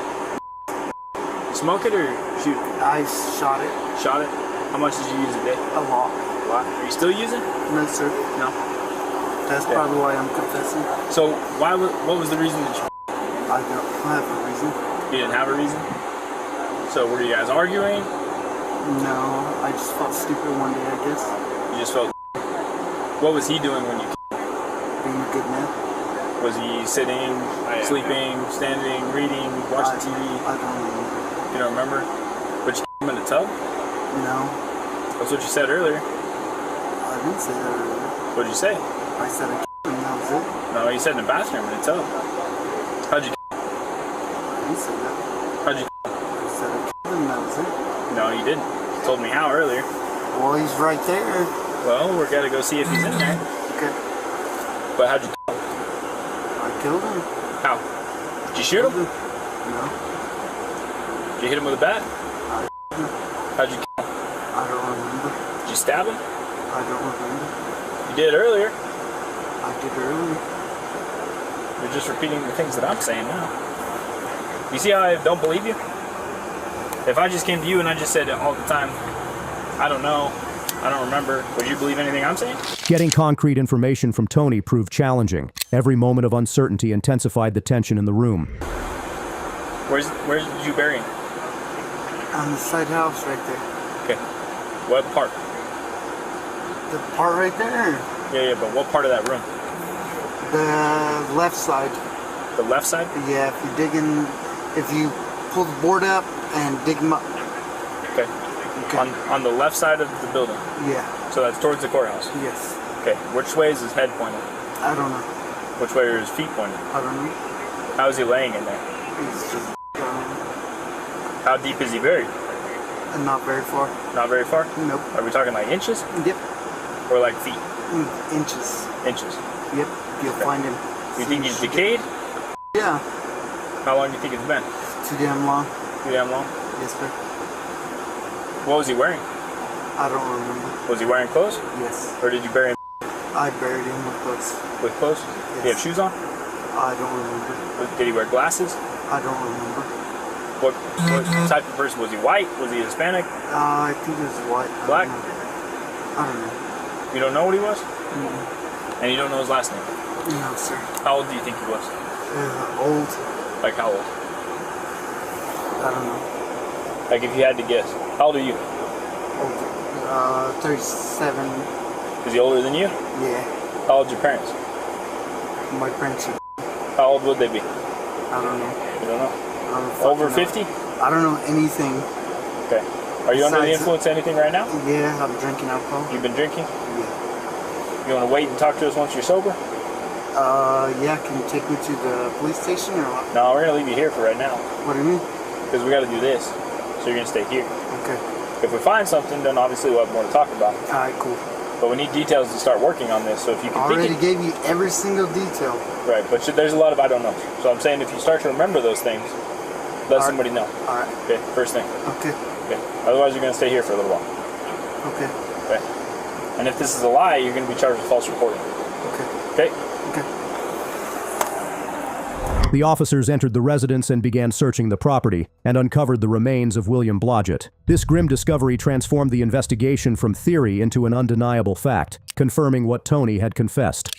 Smoke it or shoot? I shot it. Shot it? How much did you use a day? A lot. A lot. Are you still using? No, sir. No. That's probably why I'm confessing. So what was the reason that you... I don't have a reason. You didn't have a reason? So were you guys arguing? No, I just felt stupid one day, I guess. You just felt... What was he doing when you... Being a good man. Was he sitting, sleeping, standing, reading, watching TV? I don't remember. You don't remember? But you him in a tub? No. That's what you said earlier. I didn't say that earlier. What did you say? I said I and that was it. No, you said in the bathroom in a tub. How'd you... I didn't say that. How'd you... I said I and that was it. No, you didn't. You told me how earlier. Well, he's right there. Well, we're gotta go see if he's in there. Okay. But how'd you... I killed him. How? Did you shoot him? No. Did you hit him with a bat? How'd you... I don't remember. Did you stab him? I don't remember. You did earlier. I did earlier. You're just repeating the things that I'm saying now. You see how I don't believe you? If I just came to you and I just said it all the time, I don't know, I don't remember, would you believe anything I'm saying? Getting concrete information from Tony proved challenging. Every moment of uncertainty intensified the tension in the room. Where did you bury him? On the side house right there. Okay. What part? The part right there. Yeah, but what part of that room? The left side. The left side? Yeah, if you pull the board up and dig them up. Okay. On the left side of the building? Yeah. So that's towards the courthouse? Yes. Okay. Which way is his head pointed? I don't know. Which way are his feet pointed? I don't know. How is he laying in there? He's just How deep is he buried? not very far. Not very far? Nope. Are we talking like inches? Yep. Or like feet? Inches. Inches. Yep. You'll find him. You think he's decayed? Yeah. How long do you think it's been? Too damn long. Too damn long? Yes, sir. What was he wearing? I don't remember. Was he wearing clothes? Yes. Or did you bury him I buried him with clothes. with clothes? Did he have shoes on? I don't remember. Did he wear glasses? I don't remember. What type of person? Was he white? Was he Hispanic? I think he was white. Black? I don't know. You don't know what he was? Mm-mm. And you don't know his last name? No, sir. How old do you think he was? Old. Like how old? I don't know. Like if you had to guess. How old are you? Old. 37. Is he older than you? Yeah. How old are your parents? My parents are... How old would they be? I don't know. You don't know? I don't Over know. 50? I don't know anything. Okay. Are you under the Besides- influence of anything right now? Yeah, I'm drinking alcohol. You've been drinking? Yeah. You want to wait and talk to us once you're sober? Yeah, can you take me to the police station or what? No, we're going to leave you here for right now. What do you mean? Because we got to do this. So you're going to stay here. Okay. If we find something, then obviously we'll have more to talk about. Alright, cool. But we need details to start working on this. So if you I can already think it, gave you every single detail. right, but there's a lot of I don't know. So I'm saying if you start to remember those things, let somebody know. Alright. Okay, first thing. Okay. Okay. Otherwise you're going to stay here for a little while. Okay. Okay. And if this is a lie, you're going to be charged with false reporting. Okay. Okay? Okay. The officers entered the residence and began searching the property and uncovered the remains of William Blodgett. This grim discovery transformed the investigation from theory into an undeniable fact, confirming what Tony had confessed.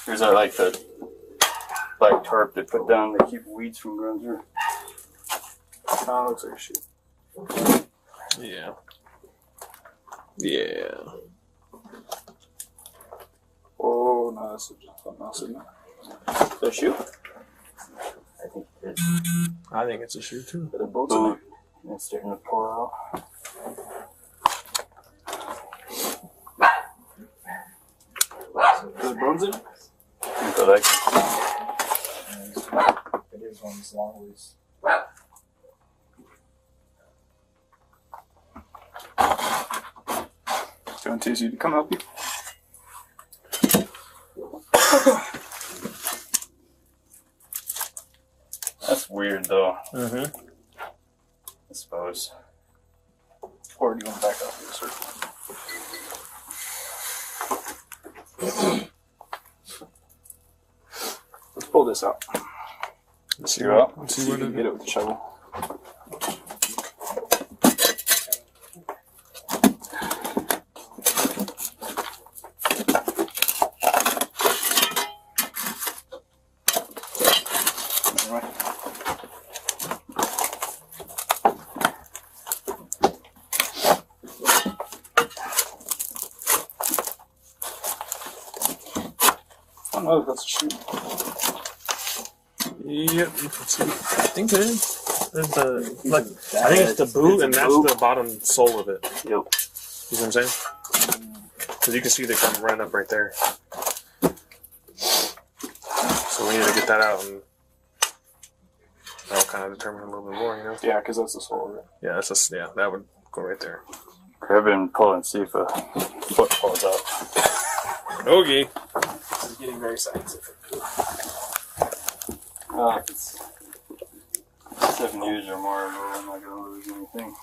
Here's our like the black tarp they put down to keep weeds from growing through. Oh, looks like shit. Yeah. Yeah. Oh, no, that's something else, isn't it? Is that a shoe? I think it's a shoe too. But the bolts in there. It's starting to pour out. Are the bones in it? So that It is one that's long loose. do you want Tizzy to come help you? That's weird though. Mm-hmm. I suppose. Or do you want to back up to the circle? Let's pull this out. Let's see what let's see what you it can get it with the shovel. Oh, that's a shoe. Yep, you can see. I think it is. There's the like. I think it's the boot, and that's the bottom sole of it. Yep. You know what I'm saying? Because you can see they come right up right there. So we need to get that out, and that'll kind of determine a little bit more, you know. Yeah, because that's the sole of it. Yeah, that would go right there. I've been pulling, see if a foot falls out. Okay. This is getting very scientific. If it's 7 years or more ago, I'm not going to lose anything.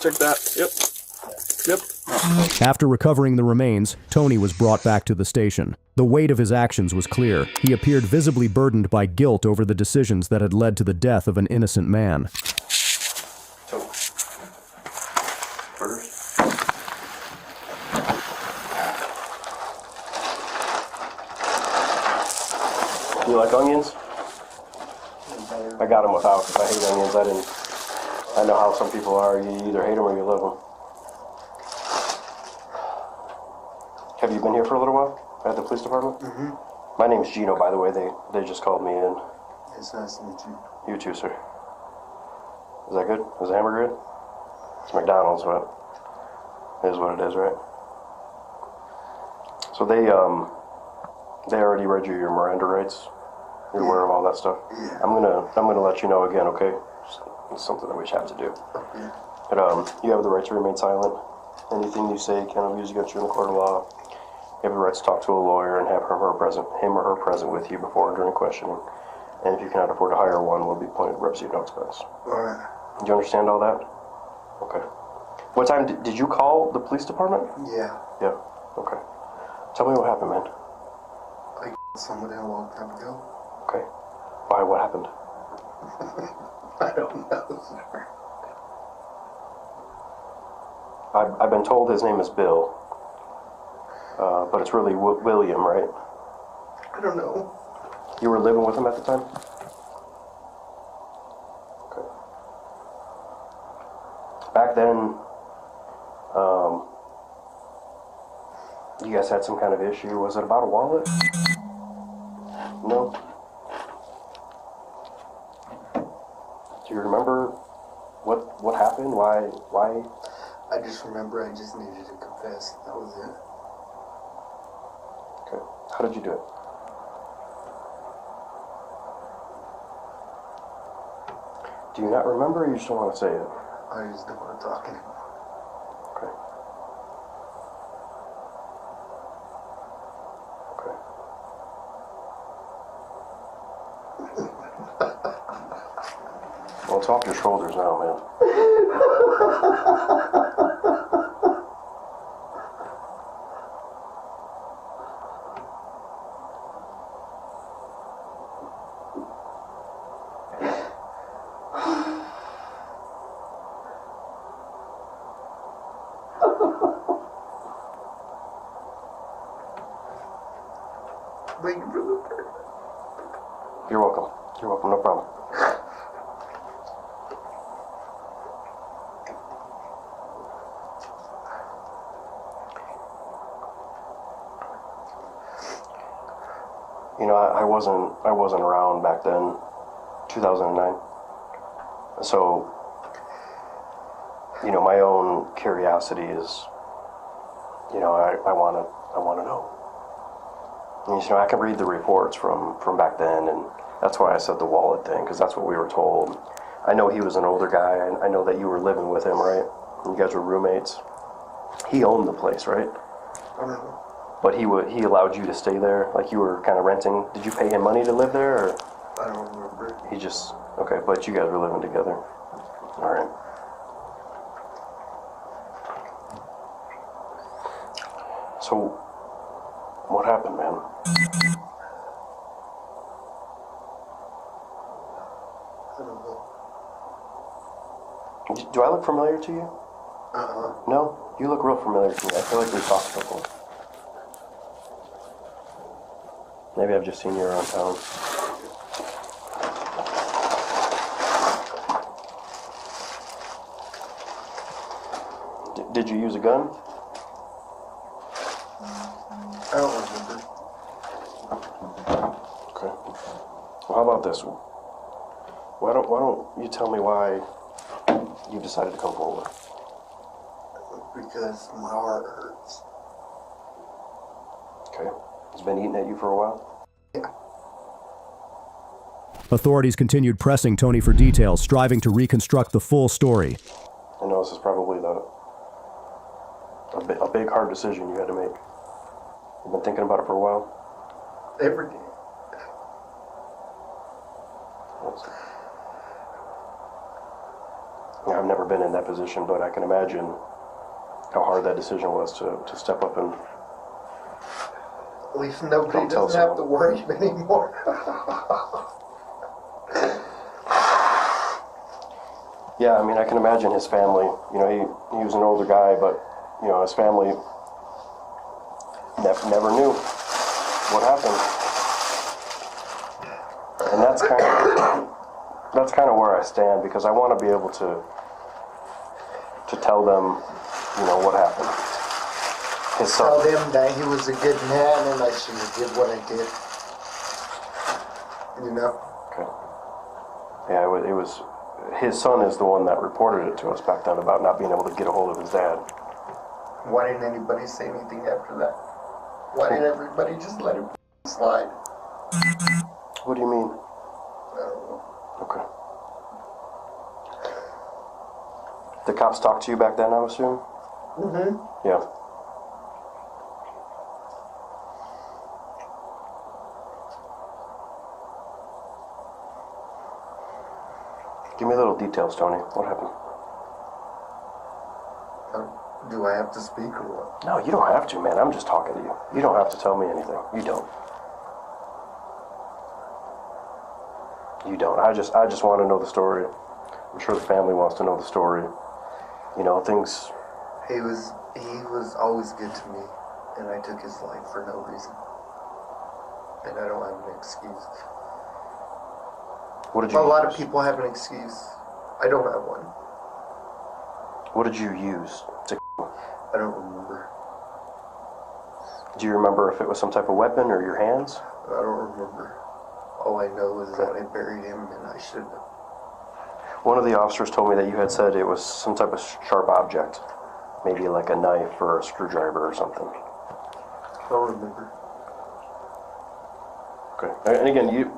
Check that. Yep. After recovering the remains, Tony was brought back to the station. The weight of his actions was clear. He appeared visibly burdened by guilt over the decisions that had led to the death of an innocent man. You like onions? I got them without because I hate onions. I know how some people are. You either hate them or you love them. Have you been here for a little while at the police department? Mm-hmm. My name's Gino, by the way. They just called me in. It's nice to meet you. You too, sir. Is that good? Is the hamburger good? It's McDonald's, but it is what it is, right? So they already read you your Miranda rights. You're aware of all that stuff. Yeah. I'm gonna let you know again, okay? It's something that we have to do. Okay. But you have the right to remain silent. Anything you say cannot be used against you in the court of law. You have the right to talk to a lawyer and have him or her present with you before and during questioning. And if you cannot afford to hire one, will be appointed representative no expense. All right. Do you understand all that? Okay. What time did you call the police department? Yeah. Yeah. Okay. Tell me what happened, man. I somebody a long time ago. Okay. Why? What happened? I don't know, sir. I've been told his name is Bill, but it's really William, right? I don't know. You were living with him at the time? Okay. Back then, you guys had some kind of issue. Was it about a wallet? No? Do you remember what happened? Why? I just remember I just needed to confess. That was it. Okay. How did you do it? Do you not remember or you just don't want to say it? I just don't want to talk anymore. Okay. Well, it's off your shoulders now, man. Thank you for the prayer. You're welcome. You're welcome, no problem. You know, I wasn't around back then, 2009. So you know, my own curiosity is, you know, I want to know. And, you know, I can read the reports from back then, and that's why I said the wallet thing, because that's what we were told. I know he was an older guy, and I know that you were living with him, right? You guys were roommates. He owned the place, right? I don't know. But he allowed you to stay there, like you were kind of renting. Did you pay him money to live there, or? I don't remember. He just, okay, but you guys were living together. All right. So, what happened, man? I don't know. Do I look familiar to you? Uh-huh. No? You look real familiar to me. I feel like we've talked before. Maybe I've just seen you around town. Did you use a gun? I don't remember. Okay. Well, how about this? Why don't you tell me why you decided to come forward? Because my heart hurts. Okay. It's been eating at you for a while? Yeah. Authorities continued pressing Tony for details, striving to reconstruct the full story. I know this is probably a big hard decision you had to make. You've been thinking about it for a while? Every day. I've never been in that position, but I can imagine how hard that decision was to step up and At least nobody Don't tell doesn't have to worry anymore. Yeah, I mean, I can imagine his family. You know, he was an older guy, but, you know, his family never knew what happened. And that's kind of where I stand, because I want to be able to tell them, you know, what happened. His son. Tell them that he was a good man and I should have did what I did. You know? Okay. Yeah, it was. His son is the one that reported it to us back then about not being able to get a hold of his dad. Why didn't anybody say anything after that? Why didn't everybody just let him slide? What do you mean? I don't know. Okay. The cops talked to you back then, I assume? Mm-hmm. Yeah. Give me little details, Tony. What happened? Do I have to speak or what? No, you don't have to, man. I'm just talking to you. You don't have to tell me anything. You don't. You don't. I just want to know the story. I'm sure the family wants to know the story. You know, things. He was always good to me, and I took his life for no reason. And I don't have an excuse. What did you A lot use? of people have an excuse. I don't have one. What did you use to? I don't remember. Do you remember if it was some type of weapon or your hands? I don't remember. All I know is that I buried him and I shouldn't have. One of the officers told me that you had said it was some type of sharp object. Maybe like a knife or a screwdriver or something. I don't remember. Okay. And again, you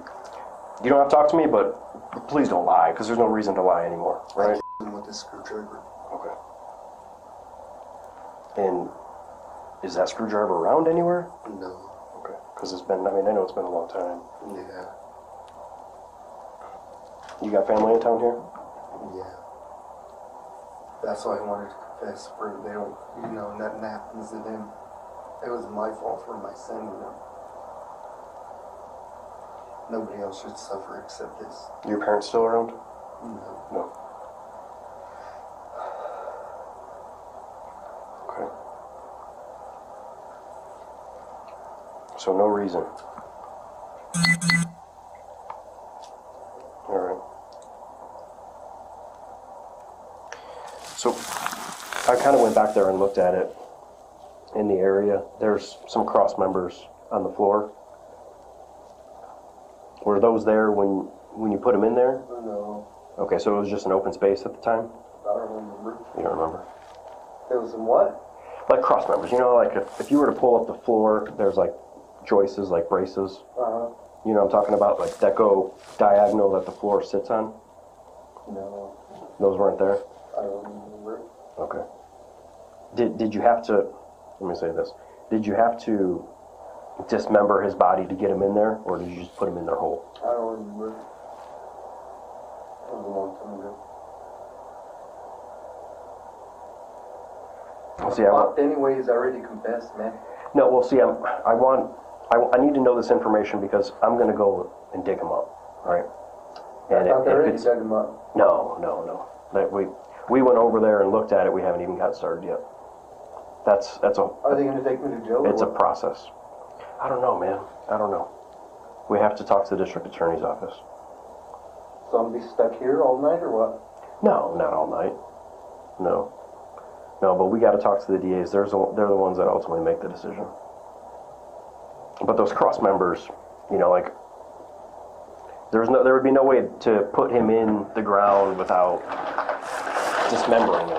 don't have to talk to me, but please don't lie, because there's no reason to lie anymore, right? I killed him with a screwdriver. Okay. And is that screwdriver around anywhere? No. Okay. Because I know it's been a long time. Yeah. You got family in town here? Yeah. That's why I wanted to confess, for they don't, nothing happens to them. It was my fault for my sin, Nobody else should suffer except this. Your parents still around? No. No. Okay. So no reason. All right. So I kind of went back there and looked at it in the area. There's some cross members on the floor. Were those there when you put them in there? No. Okay, so it was just an open space at the time? I don't remember. You don't remember? It was in what? Like cross members. You know, like if you were to pull up the floor, there's like joists, like braces. Uh-huh. You know what I'm talking about? Like that go diagonal that the floor sits on? No. Those weren't there? I don't remember. Okay. Did you have to, let me say this, did you have to dismember his body to get him in there, or did you just put him in there whole? I don't remember. It was a long time ago. See, anyways, I already confessed, man. No, well, see, I need to know this information because I'm going to go and dig him up, all right? And I thought they already it's, dug him up. no. We went over there and looked at it. We haven't even got started yet. That's a. Are they going to take me to jail? It's a process. I don't know, man. I don't know. We have to talk to the district attorney's office. So I'm going to be stuck here all night or what? No, not all night. No, but we got to talk to the DAs. They're the ones that ultimately make the decision. But those cross members, you know, like there would be no way to put him in the ground without dismembering him.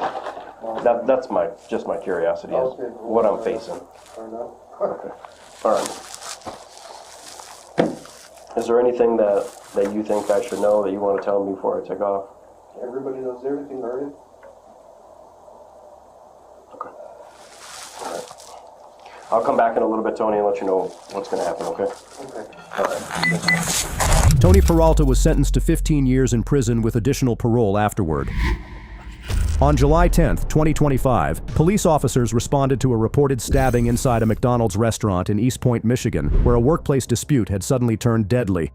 That's just my curiosity is what I'm facing. Okay. All right. Is there anything that you think I should know that you want to tell me before I take off? Everybody knows everything already. Okay. All right. I'll come back in a little bit, Tony, and let you know what's going to happen, okay? Okay. All right. Tony Peralta was sentenced to 15 years in prison with additional parole afterward. On July 10th, 2025, police officers responded to a reported stabbing inside a McDonald's restaurant in East Point, Michigan, where a workplace dispute had suddenly turned deadly.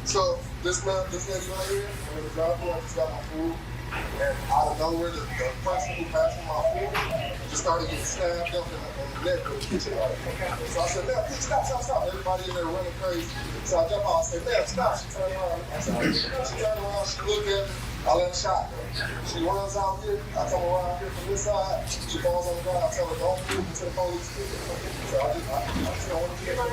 So this lady right here, when the driver, I just got my food, and out of nowhere, the person who passed me my food just started getting stabbed up in the neck with a kitchen knife. So I said, "Man, please stop. Everybody in there running crazy. So I jump out, I said, "Man, stop." She turned around. She looked at me. I let her shot her. She runs out here. I come around here from this side. She falls on the ground. I tell her, "Don't move until the police get here." So I just don't want to get her.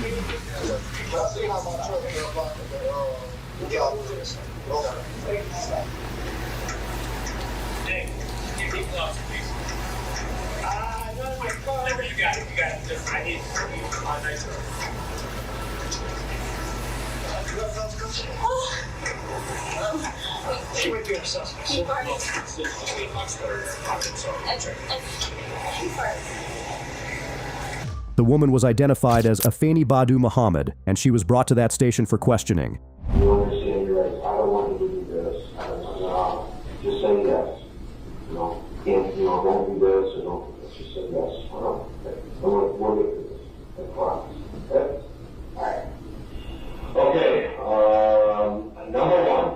But I see how my truck is blocking the job. Hey, you keep close, please. No, my car. You got it. Just, I need to see you on nice road. She might be a suspect. The woman was identified as Afeni Badu Muhammad, and she was brought to that station for questioning. You understand your rights. I don't want you to do this. Just say yes. Don't do this, or don't. Just say yes. We'll get through this. I promise. Okay? Alright. Okay, number one,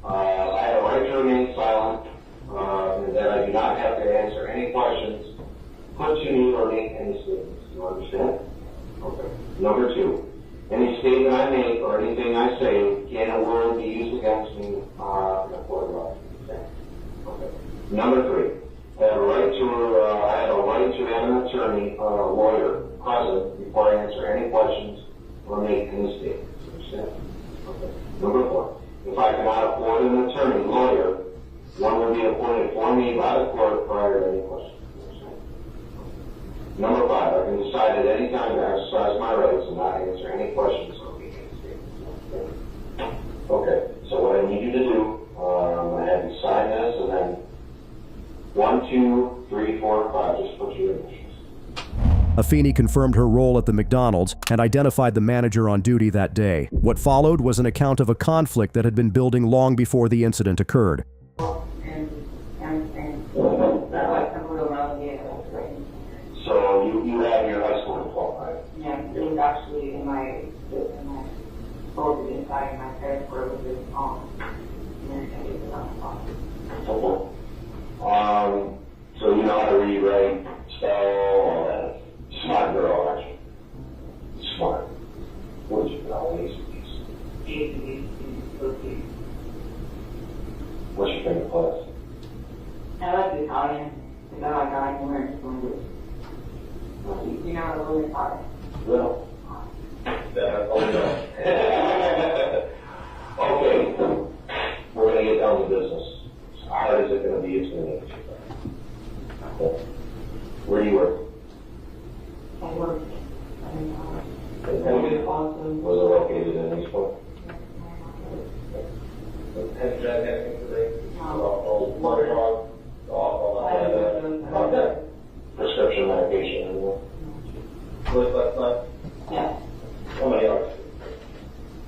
I have a right to remain silent, and that I do not have to answer any questions, put to me, or make any statements. You understand? Okay. Number two, any statement I make or anything I say can and will be used against me in a court of law. Okay. Number three, I have a right to have an attorney or a lawyer present before I answer any questions or make any statements. Understand? Okay. Number four, if I cannot afford an attorney, lawyer, one will be appointed for me by the court prior to any questions. Understand? Okay. Number 5, I can decide at any time to exercise my rights and not answer any questions on being stated. Okay, so what I need you to do, I have you sign this, and then 1, 2, 3, 4, 5, just put your initials. Afeni confirmed her role at the McDonald's and identified the manager on duty that day. What followed was an account of a conflict that had been building long before the incident occurred. So you have your high school diploma, right? Yeah, it was actually in my folded inside my passport with this so you know how to read, write, spell, all that. Smart girl, aren't you? Smart. What did you know? What's your favorite class? I like the Italian. I like I can learn language. You know, a little Italian. No. Okay. We're going to get down to business. How hard is it going to be? It's going to make you better. Okay. Where do you work? I work Was it located in Eastport? Prescription medication anymore? Yeah. How many hours?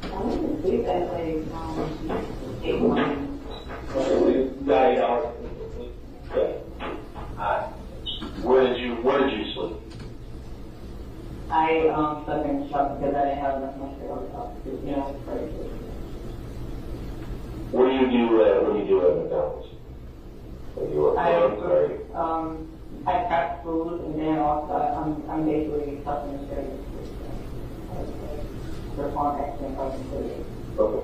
I wouldn't sleep at like 8 months. About 8 hours. Okay. Where did you sleep? I slept in the shop because I didn't have enough money to go to the shop. You know, it's crazy. What do you do at McDonald's? I pack food, and then also I'm basically customer service. Perform excellent customer service. Okay.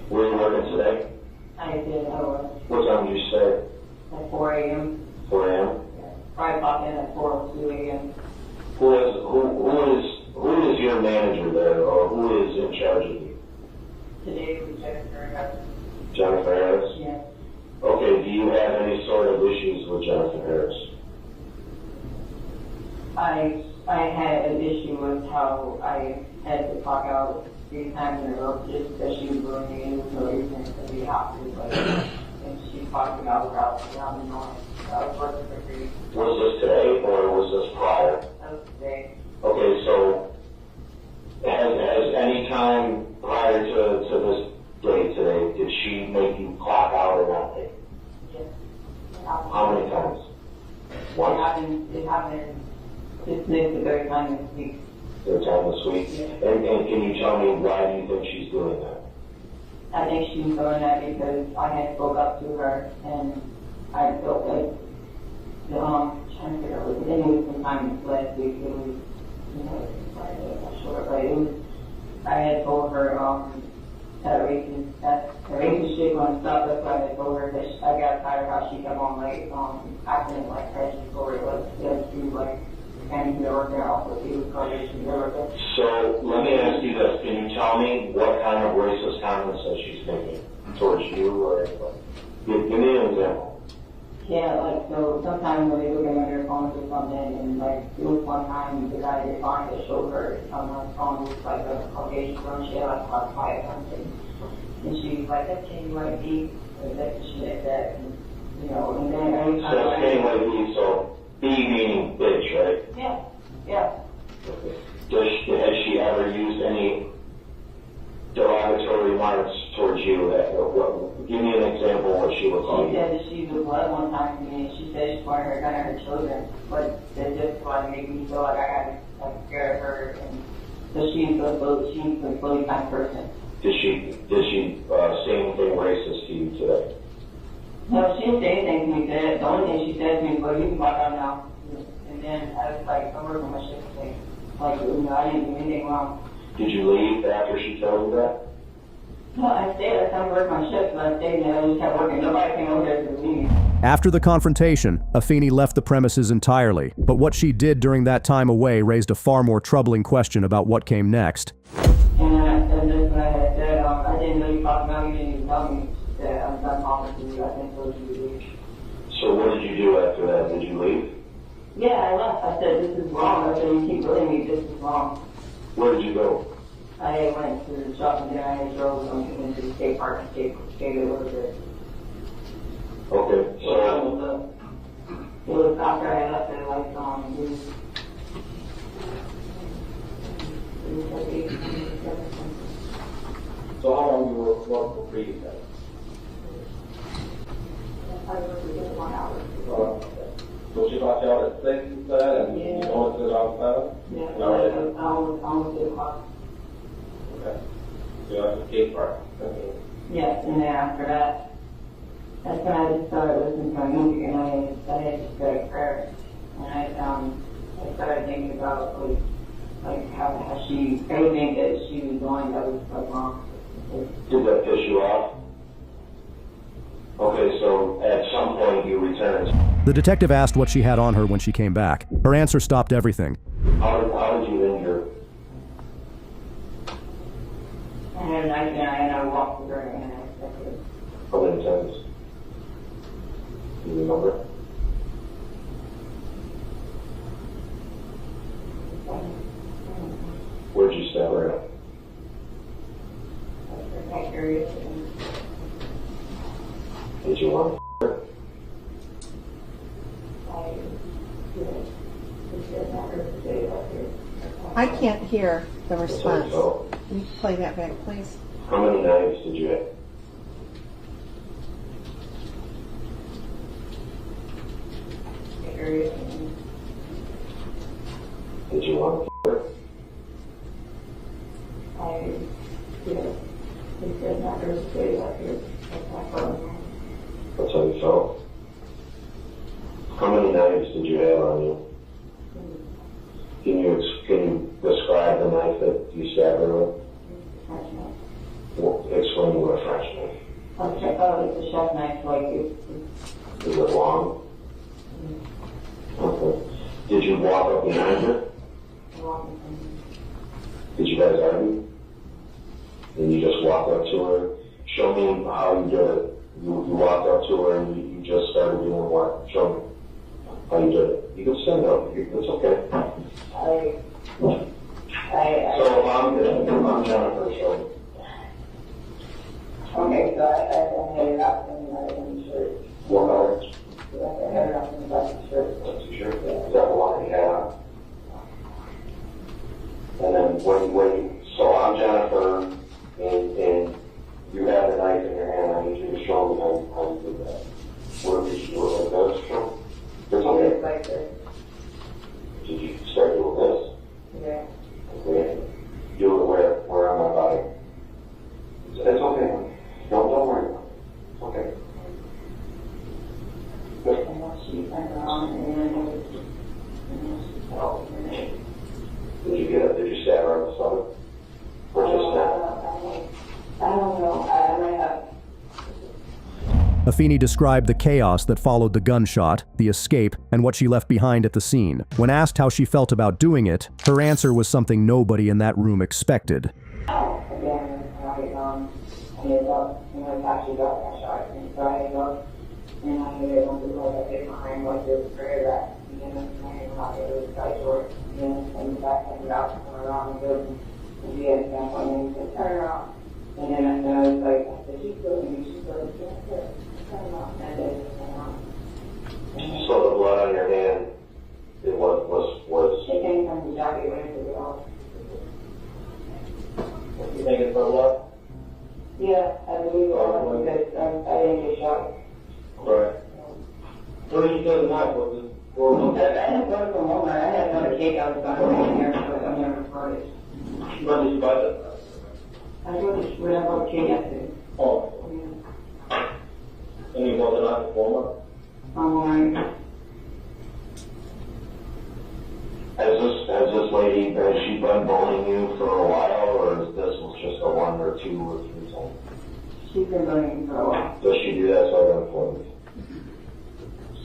Where are you working today? I did. I was. What time did you start? At 4 a.m. 4 a.m. Friday clock in at 4:02 a.m. Who is your manager there, or who is in charge of you? Today we checked her. Jennifer Harris? Yes. Okay, do you have any sort of issues with Jennifer Harris? I had an issue with how I had to clock out 3 times in a row just because she was doing me and no reason to be happy, but and she clocked me out without me knowing. I was working for free. Was this today, or was this prior? That was today. Okay, so has any time prior to this day today, did she make you clock out or not? Yes. How many times? Once? It happened this the third time this week. Third time this week? Yeah. And can you tell me why do you think she's doing that? I think she was doing that because I had spoke up to her and I felt like trying to figure out what it was sometime last week. It was, you know, I'm not sure, but it was, I had told her that racist shit gonna stop. That's why I told her that I got tired of how she kept on like acting like her. She told her that she was like and she worked there also. She was coordination there. So let me ask you this: can you tell me what kind of racist comments that she's making towards you, or give me an example? Yeah, like, so sometimes when they look at their phones or something, and like, it was one time the guy they found that showed her on her phone was like a Caucasian girl, she had like a quiet something. And she was like, that's Kenny White B, or that's the shit like that, and, you know, and then every time. So it's Kenny White B, so B meaning bitch, right? Yeah, yeah. Okay. Has she ever used any derogatory remarks towards you? Give me an example of what she was She said that she was blood one time to me, and she said she wanted her gun at her children, but they just wanted to make me feel like I got like scared of her, and so she's a fully kind of person. Did she say anything racist to you today? No, she didn't say anything to me today. The only thing she said to me was, you can walk out now. And then I was like, I'm working my shift today. Like, you know, I didn't do anything wrong. Did you leave after she told you that? No, I stayed. I come work my shift, but I stayed there. I just kept working. Nobody came over there to leave. After the confrontation, Afeni left the premises entirely, but what she did during that time away raised a far more troubling question about what came next. And I said this, and I had said, I didn't know you talked about me. You didn't even tell me that I'm done talking to you. I think so you leave. So what did you do after that? Did you leave? Yeah, I left. I said, this is wrong. I said, you keep telling me this is wrong. Where did you go? I went to the shop and then I drove into the skate park and skated a little bit. Okay, so It was after I left at like, So how long you were for reading that? I worked for just 1 hour. So she brought you out at 6 and that, and you went to the outside? Yeah, No, right. almost 8 o'clock. Okay. So you're at the skate park? Okay. Yes, and then after that, that's when I just started listening to music, and I had just got a prayer, and I started thinking about like how she, everything that she was doing that was like wrong. Did that piss you off? Okay, so at some point you returned. The detective asked what she had on her when she came back. Her answer stopped everything. How did you injure? I had a knife and I walked with her and I expected. How many times? Do you remember? Where'd you stab her at? I'm curious. Did you want to her? I can't hear the response. So, Can you play that back, please? how many knives did you have? Did you want to her? That's how you felt? How many knives did you have on you? Can you describe the knife that you stabbed her with? Well, explain what a French knife. It's a chef knife, like it's Is it long? Okay. Did you walk up behind her? Did you guys argue? And you just walked up to her? Show me how you did it. You walked up to her and you just started doing what? Show me how you did it. You can stand up. It's okay. So I'm Jennifer, so. Okay, so I had it up in the shirt. What color? I had it up in the shirt. That's your shirt? Is that the one you had? And then so I'm Jennifer, and you had a knife in your hand. I need you to show me how you did that. Where did you do it like this? Show. It's okay. Like this. Did you start doing this? Yeah. Okay. Do it where on my body? It's okay. Don't worry about it. It's okay. Good. And then she turned around and then she fell. Did you stab her in the stomach? Or just I don't know. I might have. Afeni described the chaos that followed the gunshot, the escape, and what she left behind at the scene. When asked how she felt about doing it, her answer was something nobody in that room expected. Again, I ended up, actually got that shot, and so I ended up, and I ended up I hit behind like this prayer that, and I'm not able to die short, and the back ended up turn around and go, and she had a gun on me, and turn around, and then I was like, I said, she's killing me, she's killing me, turn around, and then turn around. So the blood on your hand, it was. It came from the jacket when I took it off. You think it's from blood? Yeah, I believe it was because I didn't get shot. Right. What did you do the knife with it? I didn't go from home. I had another cake I was going to bring here, but I never started. When did you buy that? I really when I bought a cake yesterday. Oh. And you bought the knife before? Has this lady, has she been bullying you for a while, or is this was just a 1 or 2 or 3 times? She's been bullying me for a while. Does she do that so unemployment?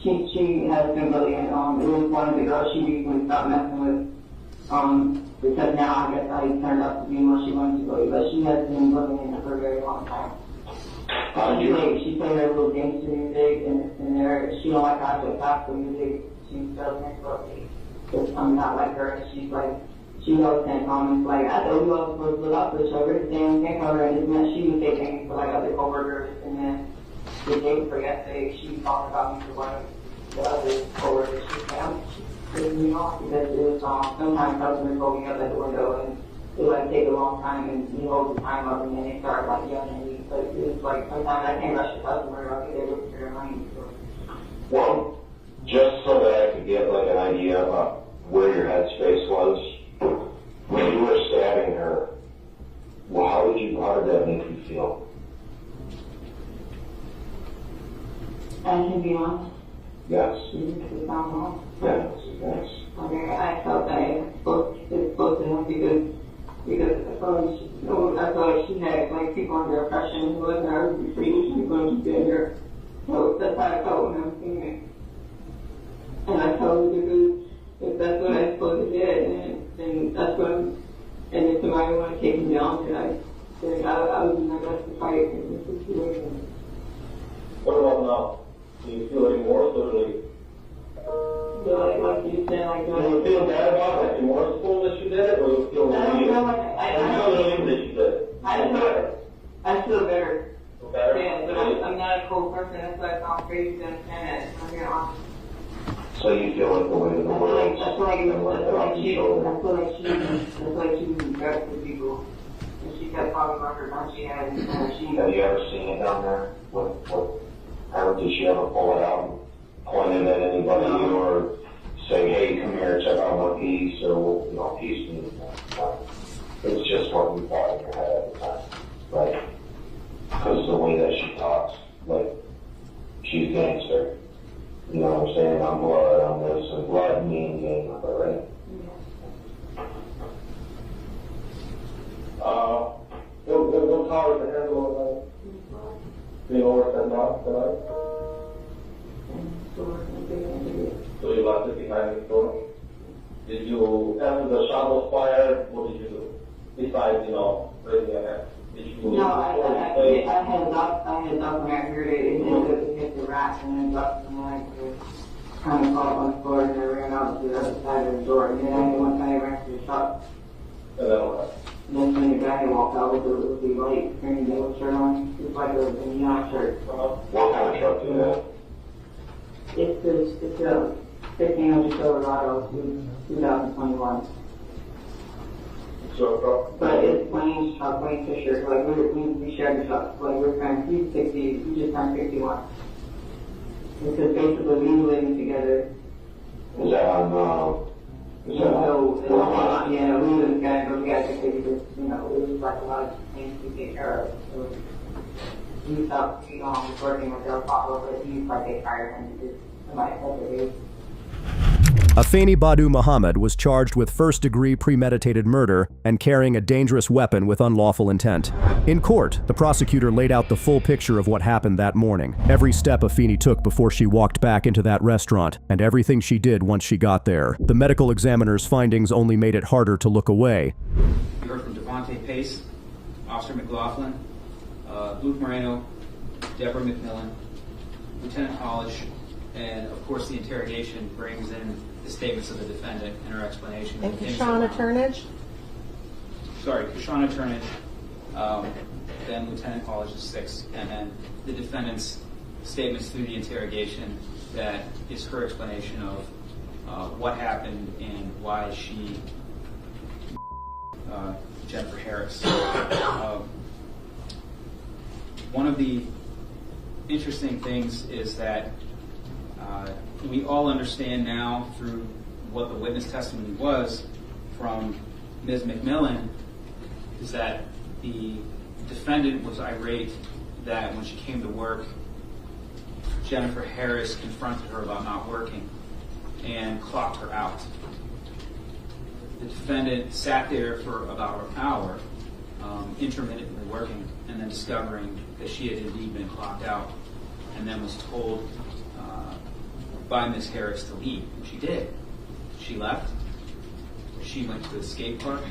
She has been bullying. It was one of the girls she recently stopped messing with. Because now I guess I turned out to be what she wanted to bully, but she has been bullying her for a very long time. She played her little gangster music, and there, she don't like actual classical music. She does next door. Because I'm not like her. She's like, she knows 10 comments. Like, I thought we were supposed to look out for each other. Thank her, and this meant she would say things for like other coworkers. And then the day before yesterday, she talked about me to one of the other coworkers. She pissed me off because it was sometimes customers hold me up at the window and it like take a long time and you hold the time up and then they start like yelling at me. But it was like sometimes I can't rush the customer. I'll get there looking for their money. So. Well, just so that I could get like an idea about where your headspace was when you were stabbing her. Well, how did that make you feel? I can be honest. Yes. It sounds wrong. Yes. Yes. Okay, I felt that it's supposed to him because I felt like she had like people under oppression who wasn't her free. She was going to keep her. So that's how I felt when I was seeing it. And I told her because if that's what I'm supposed to do, then that's what I'm, and if somebody want to take me down, then I would do my best to fight in this situation. What about now? Do you feel remorse or like? Like you said, like, do you feel bad about it? Like remorseful that you did it, or you feel relieved? I feel relieved that you did it. I feel better. Feel better? Yeah, but I'm not a cold person. That's why it sounds crazy to understand that. I'm being honest. So you feel like the weight of the world? I feel like she was embarrassed with people. And she kept talking about her gun she had. Have you ever seen it down there? How did she ever pull it out and point it at anybody or say, hey, come here, check out my piece, or, piece me? It's just what we thought in her head at the time, right? Because of the way that she talks, like, she's gangster. You know what I'm saying? I'm blood, I'm this, and blood means game, right? What car is the handle of the over and down tonight? So you left it behind the door? Did you, after the shot was fired, what did you do? Besides, raising your hand? Did you No, I had a duck when I heard it. It hit the rack and then ducked and then I kind of caught on the floor and I ran out to the other side of the door. And then one time I ran to the truck. And then what? And then when the guy walked out with the light green yellow shirt on, it was like a neon shirt. What kind of truck do you have? It's a 1500 Silverado 2021. But it's Wayne Fisher. Like we shared the truck. Like we're kind of, he's 60, he just turned 61. Because basically we were living together. Is that on, Yeah, we were together, we got to take because, it was like a lot of things to take care of. So he thought, he was working with El Papa, but he thought they fired him because somebody said that he Afeni Badu Muhammad was charged with first-degree premeditated murder and carrying a dangerous weapon with unlawful intent. In court, the prosecutor laid out the full picture of what happened that morning, every step Afeni took before she walked back into that restaurant, and everything she did once she got there. The medical examiner's findings only made it harder to look away. You heard from Devontae Pace, Officer McLaughlin, Luke Moreno, Deborah McMillan, Lieutenant College, and of course the interrogation brings in the statements of the defendant and her explanation. And Kashana Turnage? Sorry, Kashana Turnage, then Lieutenant College is 6, and then the defendant's statements through the interrogation that is her explanation of what happened and why she Jennifer Harris. One of the interesting things is that we all understand now through what the witness testimony was from Ms. McMillan is that the defendant was irate that when she came to work, Jennifer Harris confronted her about not working and clocked her out. The defendant sat there for about an hour, intermittently working, and then discovering that she had indeed been clocked out, and then was told by Ms. Harris to leave. And she did. She left. She went to the skate park.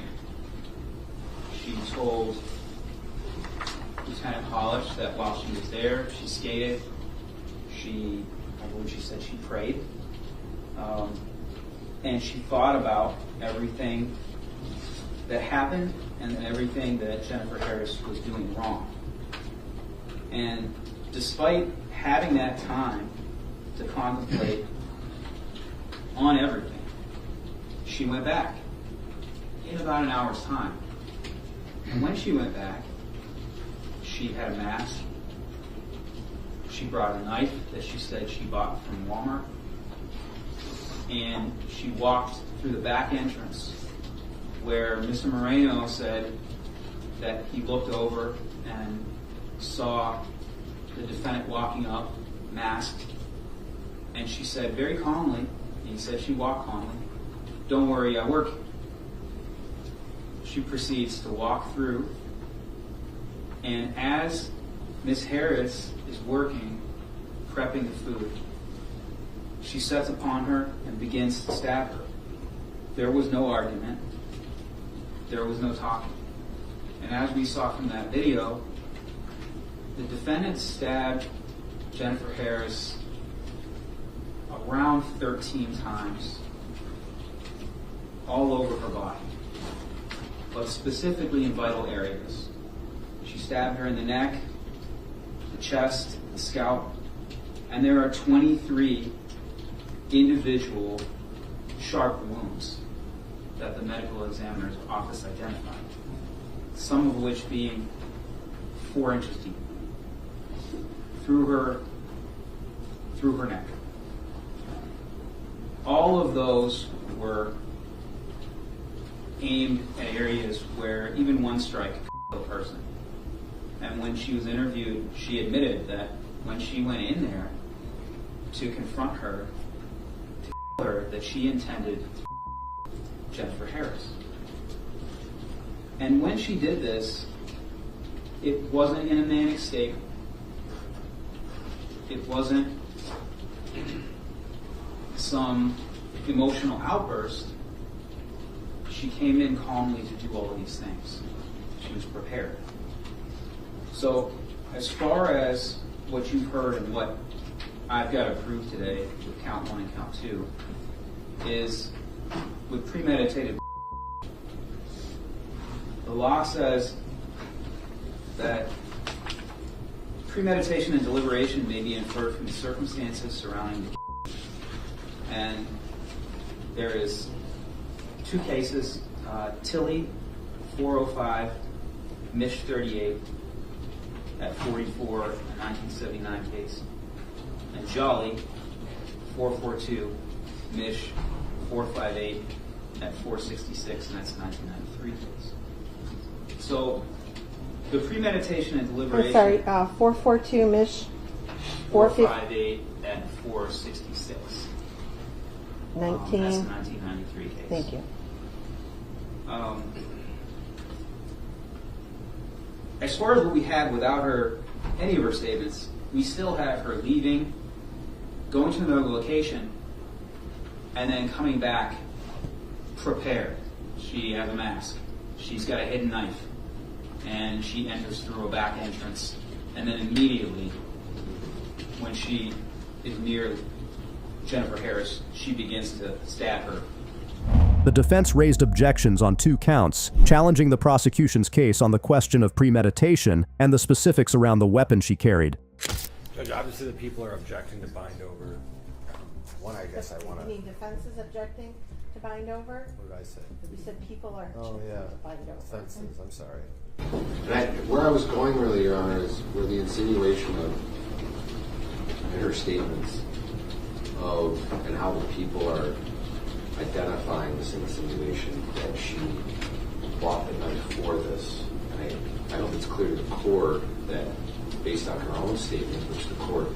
She told Lieutenant Polish that while she was there, she skated, I believe she said she prayed, and she thought about everything that happened and everything that Jennifer Harris was doing wrong. And despite having that time to contemplate on everything, she went back in about an hour's time. And when she went back, she had a mask. She brought a knife that she said she bought from Walmart. And she walked through the back entrance where Mr. Moreno said that he looked over and saw the defendant walking up, masked. And she said very calmly, and he said she walked calmly, "Don't worry, I work." She proceeds to walk through, and as Miss Harris is working, prepping the food, she sets upon her and begins to stab her. There was no argument. There was no talking. And as we saw from that video, the defendant stabbed Jennifer Harris around 13 times all over her body, but specifically in vital areas. She stabbed her in the neck, the chest, the scalp, and there are 23 individual sharp wounds that the medical examiner's office identified, some of which being 4 inches deep through her neck. All of those were aimed at areas where even one strike could kill a person. And when she was interviewed, she admitted that when she went in there to confront her, to kill her, that she intended to Jennifer Harris. And when she did this, it wasn't in a manic state. It wasn't some emotional outburst. She came in calmly to do all of these things. She was prepared. So as far as what you've heard and what I've got to prove today with count 1 and count 2 is with premeditated. The law says that premeditation and deliberation may be inferred from the circumstances surrounding the and there is 2 cases, Tilly 405, Mich 38 at 44, a 1979 case, and Jolly 442, Mich 458 at 466, and that's a 1993 case. So the premeditation and deliberation. I'm sorry, 442 Mich 458 at 466. 19. That's a 1993 case. Thank you. As far as what we had without her, any of her statements, we still have her leaving, going to another location, and then coming back prepared. She has a mask. She's got a hidden knife. And she enters through a back entrance. And then immediately, when she is near Jennifer Harris, she begins to stab her. The defense raised objections on 2 counts, challenging the prosecution's case on the question of premeditation and the specifics around the weapon she carried. Judge, obviously the people are objecting to bind over. One, I guess I want to... You mean defense is objecting to bind over? What did I say? You said people are objecting to bind over. Defenses, I'm sorry. Where I was going really, Your Honor, is where the insinuation of, in her statements, of, and how the people are identifying this insinuation that she bought the knife for this. And I don't think it's clear to the court that, based on her own statement, which the court,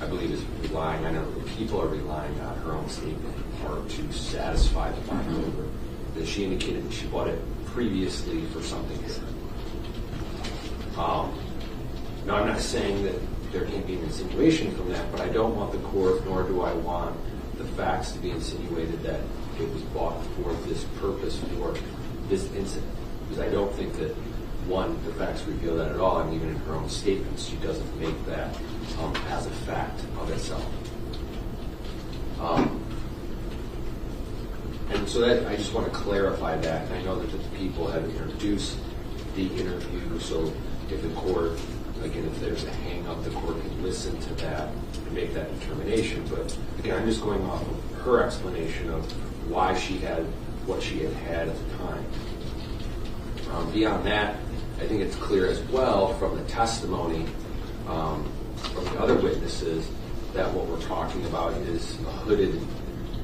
I believe, is relying, I know the people are relying on her own statement in part to satisfy the bind over, that she indicated that she bought it previously for something different. Now, I'm not saying that there can't be an insinuation from that, but I don't want the court, nor do I want the facts to be insinuated that it was bought for this purpose, for this incident. Because I don't think that one, the facts reveal that at all, and even in her own statements, she doesn't make that as a fact of itself. And so that I just want to clarify that. And I know that the people have introduced the interview, so if the court, again, if there's a hang-up, the court can listen to that and make that determination. But again, I'm just going off of her explanation of why she had what she had had at the time. Beyond that, I think it's clear as well from the testimony from the other witnesses that what we're talking about is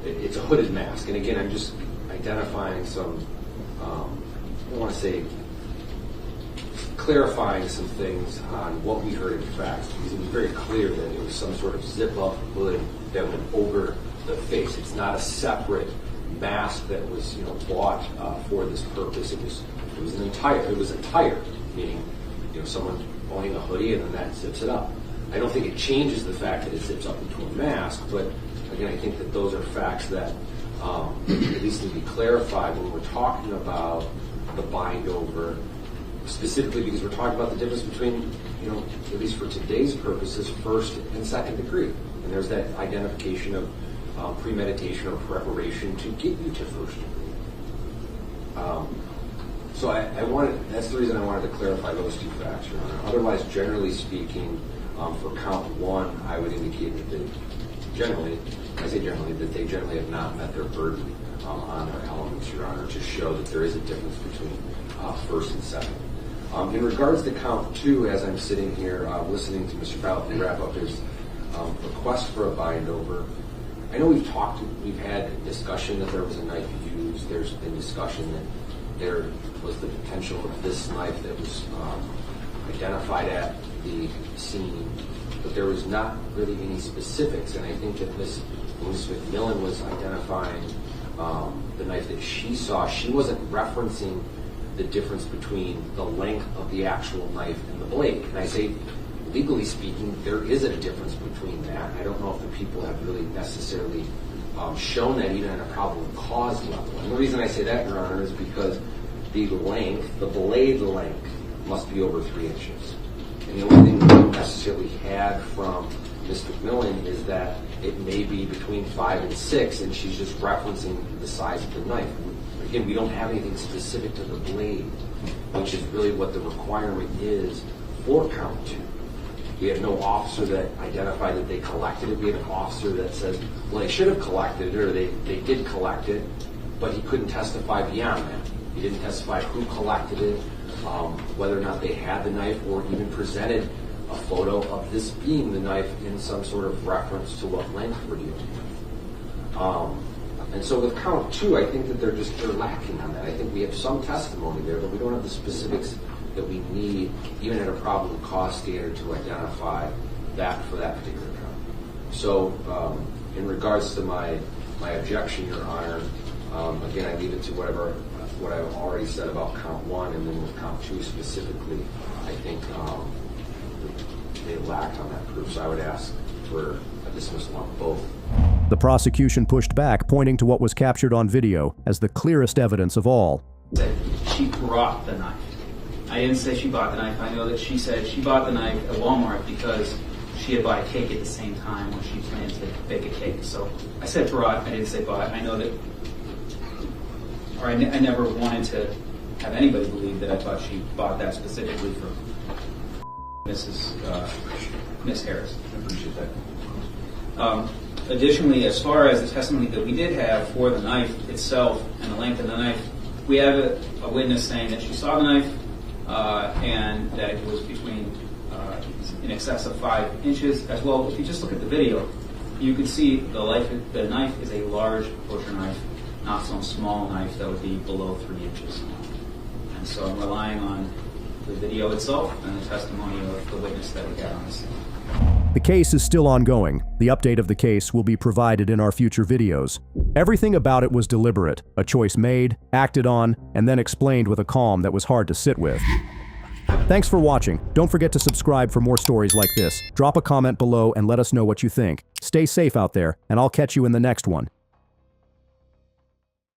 it's a hooded mask. And again, I'm just identifying some, I don't want to say, clarifying some things on what we heard in fact, because it was very clear that it was some sort of zip-up hood that went over the face. It's not a separate mask that was, bought for this purpose. It was entire, meaning, someone owning a hoodie and then that zips it up. I don't think it changes the fact that it zips up into a mask, but again, I think that those are facts that at least need to be clarified when we're talking about the bind over, specifically because we're talking about the difference between, at least for today's purposes, first and second degree. And there's that identification of premeditation or preparation to get you to first degree. So that's the reason I wanted to clarify those two facts, Your Honor. Otherwise, generally speaking, for count one, I would indicate that they generally have not met their burden on their elements, Your Honor, to show that there is a difference between first and second. In regards to count two, as I'm sitting here listening to Mr. Fallon wrap up his request for a bind over, I know we've had discussion that there was a knife used. There's been discussion that there was the potential of this knife that was identified at the scene, but there was not really any specifics. And I think that Ms. McMillan was identifying the knife that she saw. She wasn't referencing the difference between the length of the actual knife and the blade. And I say, legally speaking, there is a difference between that. I don't know if the people have really necessarily shown that even at a probable cause level. And the reason I say that, Your Honor, is because the blade length must be over 3 inches. And the only thing we don't necessarily had from Ms. McMillan is that it may be between 5 and 6, and she's just referencing the size of the knife. Again, we don't have anything specific to the blade, which is really what the requirement is for count two. We have no officer that identified that they collected it. We have an officer that says, well, they should have collected it, or they did collect it, but he couldn't testify beyond that. He didn't testify who collected it, whether or not they had the knife, or even presented a photo of this being the knife in some sort of reference to what length we're dealing with. And so with count two, I think that they're lacking on that. I think we have some testimony there, but we don't have the specifics that we need, even at a probable cause standard, to identify that for that particular count. So in regards to my objection, Your Honor, again, I leave it to what I've already said about count one, and then with count two specifically, I think they lacked on that proof. So I would ask for a dismissal on both. The prosecution pushed back, pointing to what was captured on video as the clearest evidence of all. She brought the knife. I didn't say she bought the knife. I know that she said she bought the knife at Walmart because she had bought a cake at the same time when she planned to bake a cake. So I said brought, I didn't say bought. I know that, or I never wanted to have anybody believe that I thought she bought that specifically for Miss Harris. I appreciate that. Additionally, as far as the testimony that we did have for the knife itself and the length of the knife, we have a witness saying that she saw the knife and that it was between in excess of 5 inches. As well, if you just look at the video, you can see the knife is a large butcher knife, not some small knife that would be below 3 inches. And so I'm relying on the video itself and the testimony of the witness that we got on the scene. The case is still ongoing. The update of the case will be provided in our future videos. Everything about it was deliberate, a choice made, acted on, and then explained with a calm that was hard to sit with. Thanks for watching. Don't forget to subscribe for more stories like this. Drop a comment below and let us know what you think. Stay safe out there, and I'll catch you in the next one.